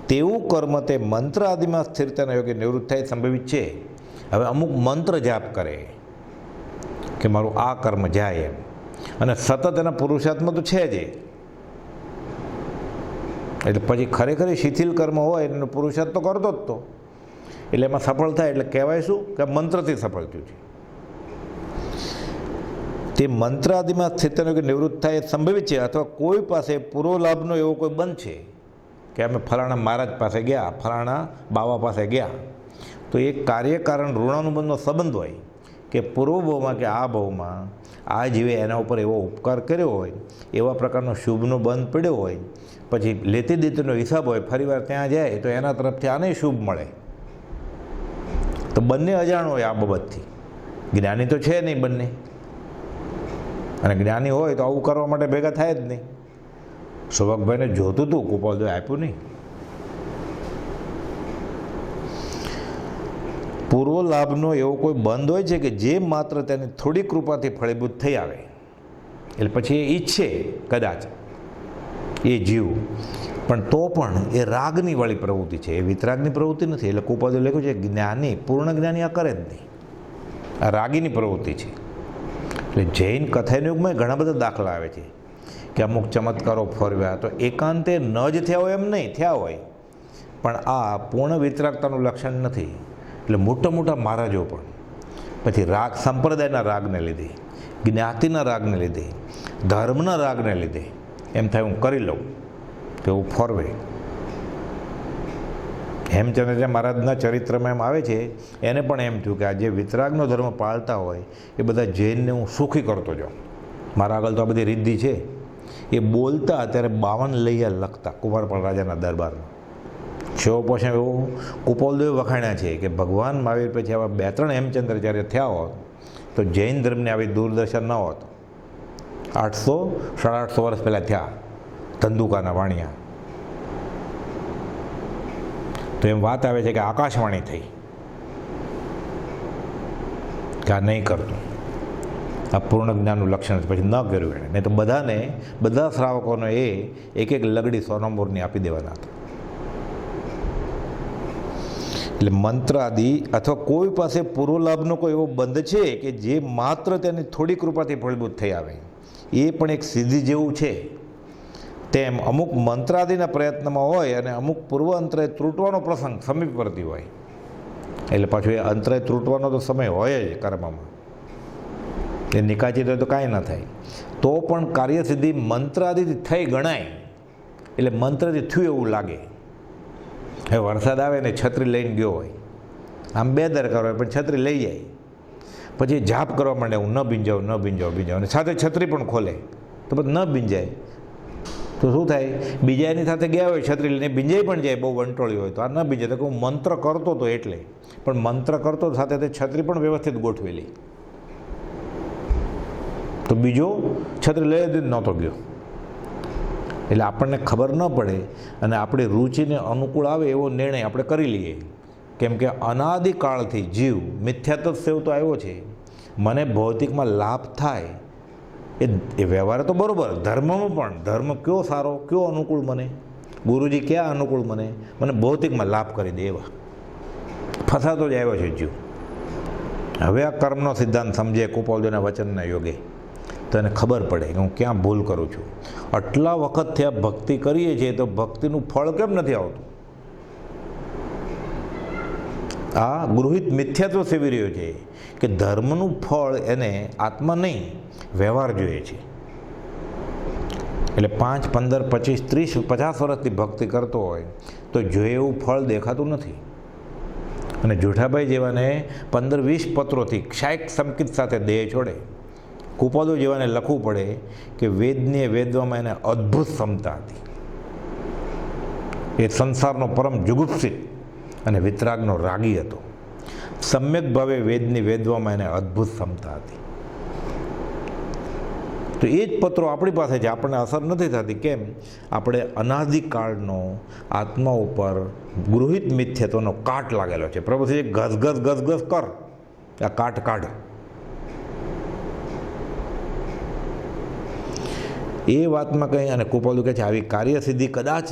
તેવું કર્મ તે મંત્ર આદિમાં સ્થિરતાના યોગે નિવૃત્ત થાય સંભવિત છે. હવે અમુક મંત્ર જાપ કરે કે મારું આ કર્મ જાય એમ, અને સતત એના પુરુષાર્થમાં તો છે જ. એટલે પછી ખરેખર શિથિલ કર્મ હોય એનો પુરુષાર્થ તો કરતો જ તો, એટલે એમાં સફળ થાય એટલે કહેવાય શું કે મંત્રથી સફળ થયું છે. તે મંત્ર આદિમાં સ્થિતનો કે નિવૃત્ત થાય એ સંભવિત છે. અથવા કોઈ પાસે પૂર્વ લાભનો એવો કોઈ બંધ છે કે અમે ફલાણા મહારાજ પાસે ગયા, ફલાણા બાવા પાસે ગયા, તો એ કાર્યકારણ ઋણાનુબંધનો સંબંધ હોય કે પૂર્વ ભાવમાં કે આ ભાવમાં આ જીવે એના ઉપર એવો ઉપકાર કર્યો હોય, એવા પ્રકારનો શુભનો બંધ પડ્યો હોય, પછી લેતી દેતીનો હિસાબ હોય, ફરીવાર ત્યાં જાય તો એના તરફથી આને શુભ મળે. તો બંને અજાણ હોય આ બાબતથી. જ્ઞાની તો છે નહીં બંને, અને જ્ઞાની હોય તો આવું કરવા માટે ભેગા થાય જ નહીં. સૌભાગભાઈને જોતું હતું, ગોપાલભાઈ આપ્યું નહીં. પૂર્વ લાભનો એવો કોઈ બંધ હોય છે કે જે માત્ર તેની થોડી કૃપાથી ફળીભૂત થઈ આવે. એટલે પછી એ ઈચ્છે કદાચ એ જીવ, પણ તો પણ એ રાગની વાળી પ્રવૃત્તિ છે, એ વિતરાગની પ્રવૃત્તિ નથી. એટલે કુપાદે લખ્યું છે જ્ઞાની, પૂર્ણ જ્ઞાની આ કરે જ નહીં, આ રાગીની પ્રવૃત્તિ છે. એટલે જૈન કથાયુગમાં ઘણા બધા દાખલા આવે છે કે અમુક ચમત્કારો ફરવ્યા તો એકાંતે ન જ થયા હોય એમ નહીં, થયા હોય, પણ આ પૂર્ણ વિતરાગતાનું લક્ષણ નથી. એટલે મોટા મોટા મહારાજો પણ પછી રાગ, સંપ્રદાયના રાગને લીધે, જ્ઞાતિના રાગને લીધે, ધર્મના રાગને લીધે એમ થાય હું કરી લઉં કે હું ફરવે. હેમચંદ્ર મહારાજના ચરિત્રમાં એમ આવે છે, એને પણ એમ થયું કે આ જે વિતરાગનો ધર્મ પાળતા હોય એ બધા જૈનને હું સુખી કરતો જાઉં. મારા આગળ તો આ બધી રિદ્ધિ છે. એ બોલતા ત્યારે 52 લૈયા લખતા કુંવરપાળ રાજાના દરબારમાં. શિવ પછી એવું કુપાલદેવે વખાણ્યા છે કે ભગવાન મહાવીર પછી આવા 2-3 હેમચંદ્ર જ્યારે થયા હોત તો જૈન ધર્મની આવી દુર્દશા ન હોત. 800-850 વર્ષ પહેલાં થયા ધંધુકાના વાણિયા. તો એમ વાત આવે છે કે આકાશવાણી થઈ કે આ નહીં કરતું, આ પૂર્ણ જ્ઞાનનું લક્ષણ પછી ન કર્યું એણે. નહીં તો બધા શ્રાવકોને એ એક લગડી સોનામોરની આપી દેવાના હતા. એટલે મંત્ર આદિ અથવા કોઈ પાસે પૂર્વ લાભનો કોઈ એવો બંધ છે કે જે માત્ર તેની થોડી કૃપાથી ફળીભૂત થઈ આવે, એ પણ એક સિદ્ધિ જેવું છે. તેમ અમુક મંત્રાદિના પ્રયત્નમાં હોય અને અમુક પૂર્વ અંતરે ત્રુટવાનો પ્રસંગ સમીપ પડતી હોય, એટલે પાછું એ અંતરે ત્રુટવાનો તો સમય હોય જ કર્મમાં, એ નિકાચિત હોય તો કાંઈ ન થાય. તો પણ કાર્યસિદ્ધિ મંત્રાદિથી થઈ ગણાય, એટલે મંત્રથી થયું એવું લાગે. હવે વરસાદ આવે ને છત્રી લઈને ગયો હોય, આમ બેદરકાર હોય પણ છત્રી લઈ જાય, પછી જાપ કરવા માંડે હું ન ભીંજાવ અને સાથે છત્રી પણ ખોલે તો પછી ન ભીંજાય તો શું થાય? બીજાની સાથે ગયા હોય છત્રી લઈને ભીંજાઈ પણ જાય, બહુ વંટોળી હોય તો આ ન ભીંજાય. તો કે હું મંત્ર કરતો હતો એટલે, પણ મંત્ર કરતો સાથે તે છત્રી પણ વ્યવસ્થિત ગોઠવેલી, તો બીજો છત્રી લઈ જ નહોતો ગયો. એટલે આપણને ખબર ન પડે અને આપણી રુચિને અનુકૂળ આવે એવો નિર્ણય આપણે કરી લઈએ, કેમ કે અનાદિકાળથી જીવ મિથ્યાત્વ સેવતો આવ્યો છે. મને ભૌતિકમાં લાભ થાય એ વ્યવહાર તો બરાબર, ધર્મમાં પણ ધર્મ કયો સારો, કયો અનુકૂળ, મને ગુરુજી ક્યાં અનુકૂળ, મને ભૌતિકમાં લાભ કરી દે એવા ફસાતો જ આવ્યો છે જીવ. હવે આ કર્મનો સિદ્ધાંત સમજે કૃપાળુજીના વચનના યોગે તો એને ખબર પડે કે હું ક્યાં ભૂલ કરું છું. આટલા વખતથી આ ભક્તિ કરીએ છીએ તો ભક્તિનું ફળ કેમ નથી આવતું? આ ગૃહિત મિથ્યાત્વ સેવી રહ્યો છે કે ધર્મનું ફળ એને આત્મા નહીં, વ્યવહાર જોઈએ છે. એટલે 5, 15, 25, 30, 50 વર્ષથી ભક્તિ કરતો હોય તો જોઈએ એવું ફળ દેખાતું નથી. અને જુઠાભાઈ જેવાને 15-20 પત્રોથી ક્ષાયક સંકિત સાથે દેહ છોડે. કૃપાળુ જેવાને લખવું પડે કે વેદને વેદવામાં એને અદ્ભુત ક્ષમતા હતી. એ સંસારનો પરમ જુગુપ્સિત અને વિતરાગનો રાગી હતો. સમ્યક ભાવે વેદની વેદવામાં એને અદ્ભુત ક્ષમતા હતી. તો એ જ પત્રો આપણી પાસે છે, આપણને અસર નથી થતી. કેમ? આપણે અનાદિકાળનો આત્મા ઉપર ગૃહિત મિથ્યત્વનો કાટ લાગેલો છે. પ્રભુજી ગસ કર, આ કાટ કાઢ. એ વાતમાં કંઈ, અને કૃપાળુ કહે છે આવી કાર્યસિદ્ધિ કદાચ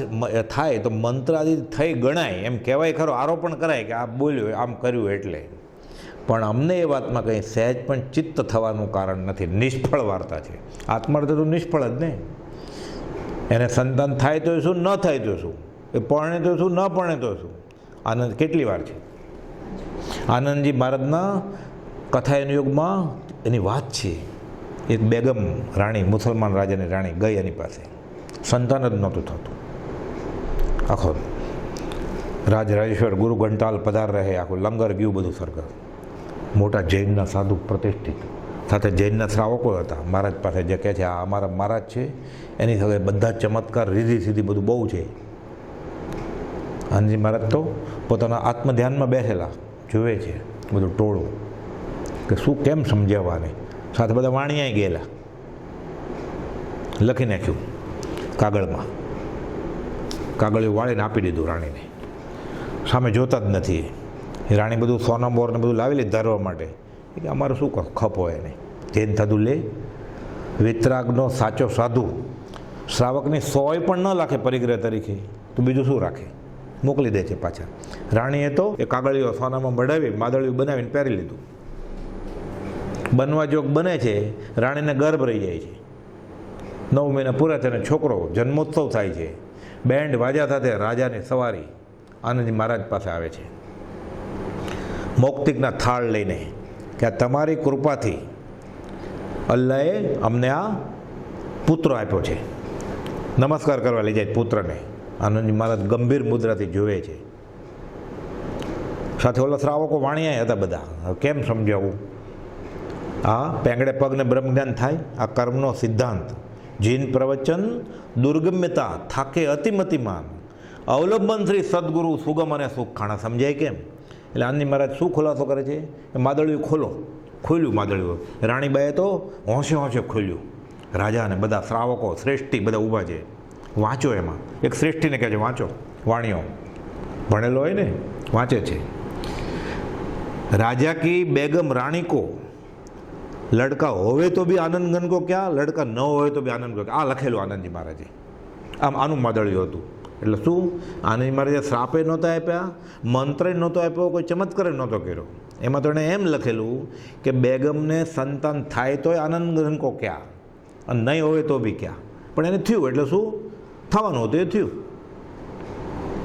થાય તો મંત્રાદિ થઈ ગણાય એમ કહેવાય ખરો, આરોપણ કરાય કે આ બોલ્યો આમ કર્યું એટલે. પણ અમને એ વાતમાં કંઈ સહેજ પણ ચિત્ત થવાનું કારણ નથી. નિષ્ફળ વાર્તા છે. આત્માર્થ તો નિષ્ફળ જ ને. એને સંતાન થાય તો શું, ન થાય તો શું, એ પરણે તો શું, ન પરણે તો શું. આનંદ કેટલી વાર છે. આનંદજી મહારાજના કથાયન યુગમાં એની વાત છે. એક બેગમ રાણી, મુસલમાન રાજાની રાણી ગઈ એની પાસે, સંતાન જ નહોતું થતું. આખો રાજરાજેશ્વર ગુરુ ઘંટાલ પધાર રહે, આખું લંગર ગયું બધું સરઘસ. મોટા જૈનના સાધુ પ્રતિષ્ઠિત, સાથે જૈનના શ્રાવકો હતા મહારાજ પાસે, જે કહે છે આ અમારા મહારાજ છે, એની સાથે બધા ચમત્કાર રીધી સીધી બધું બહુ છે. આનંદજી મહારાજ તો પોતાના આત્મધ્યાનમાં બેસેલા જુએ છે બધું ટોળું કે શું કેમ સમજાવવાને. સાથે બધા વાણિયાએ ગયેલા, લખી નાખ્યું કાગળમાં, કાગળિયું વાળીને આપી દીધું રાણીને. સામે જોતા જ નથી. રાણી બધું સોના બોરને બધું લાવી લીધું ધરવા માટે. કે અમારે શું ખપ હોય એને. જૈન સાધુ લે, વિતરાગનો સાચો સાધુ શ્રાવકની 100 પણ ન રાખે પરિગ્રહ તરીકે, તો બીજું શું રાખે, મોકલી દે છે પાછા. રાણીએ તો એ કાગળિયો સોનામાં મઢાવી માદળિયું બનાવીને પહેરી લીધું. બનવા જોગ બને છે, રાણીને ગર્ભ રહી જાય છે. 9 મહિના પૂરા થઈને છોકરો, જન્મોત્સવ થાય છે. બેન્ડ વાજા સાથે રાજાની સવારી આનંદજી મહારાજ પાસે આવે છે મૌક્તિકના થાળ લઈને કે આ તમારી કૃપાથી અલ્લાહે અમને આ પુત્ર આપ્યો છે. નમસ્કાર કરવા લઈ જાય પુત્રને. આનંદજી મહારાજ ગંભીર મુદ્રાથી જોવે છે. સાથે ઓલા શ્રાવકો વાણિયા હતા બધા. કેમ સમજાવવું? આ પેંગડે પગને બ્રહ્મજ્ઞાન થાય. આ કર્મનો સિદ્ધાંત. જીન પ્રવચન દુર્ગમ્યતા થાકે અતિમતિમાન અવલંબન શ્રી સદગુરુ સુગમ અને સુખ ખાણા. સમજાય કેમ? એટલે આનંદજી મહારાજ શું ખુલાસો કરે છે કે માદળિયું ખોલ્યું માદળિયું. રાણીબાઈએ તો હોંશે હોંશે ખોલ્યું. રાજા અને બધા શ્રાવકો શ્રેષ્ઠી બધા ઊભા છે. વાંચો. એમાં એક શ્રેષ્ઠીને કહે છે વાંચો. વાણીઓ ભણેલો હોય ને વાંચે છે. રાજા કી બેગમ રાણી કો લડકા હોવે તો બી આનંદ ગન કો ક્યાં, લડકા ન હોય તો બી આનંદ કો. આ લખેલું આનંદજી મહારાજે. આમ આનું માદળિયું હતું. એટલે શું? આનંદજી મહારાજે શ્રાપે નહોતા આપ્યા, મંત્રે નહોતો આપ્યો, કોઈ ચમત્કાર નહોતો કર્યો. એમાં તો એણે એમ લખેલું કે બેગમને સંતાન થાય તોય આનંદ ગન કો ક્યાં, અને નહીં હોય તો બી ક્યાં. પણ એને થયું. એટલે શું? થવાનું હતું એ થયું.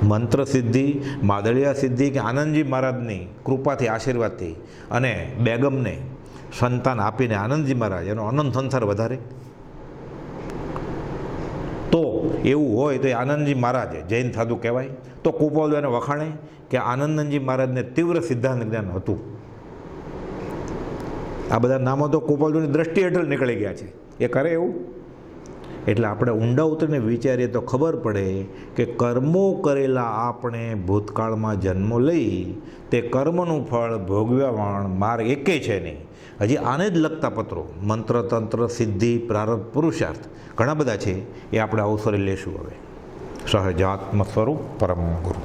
મંત્ર સિદ્ધિ, માદળિયા સિદ્ધિ કે આનંદજી મહારાજની કૃપાથી, આશીર્વાદથી અને બેગમને સંતાન આપીને આનંદજી મહારાજ એનો અનંત સંસાર વધારે. તો એવું હોય તો એ આનંદજી મહારાજ જૈન સાધુ કહેવાય. તો કૃપાળુને વખાણે કે આનંદજી મહારાજને તીવ્ર સિદ્ધાંત જ્ઞાન હતું. આ બધા નામો તો કૃપાળુની દ્રષ્ટિ હેઠળ નીકળી ગયા છે. એ કરે એવું? એટલે આપણે ઊંડા ઉતરીને વિચારીએ તો ખબર પડે કે કર્મો કરેલા આપણે ભૂતકાળમાં જન્મો લઈ તે કર્મનું ફળ ભોગવ્યા માર્ગ એકે છે નહીં. હજી આને જ લગતા પત્રો, મંત્ર, તંત્ર, સિદ્ધિ, પ્રારબ્ધ, પુરુષાર્થ ઘણા બધા છે. એ આપણે અવસરે લેશું. હવે સહજાત્મ સ્વરૂપ પરમ ગુરુ.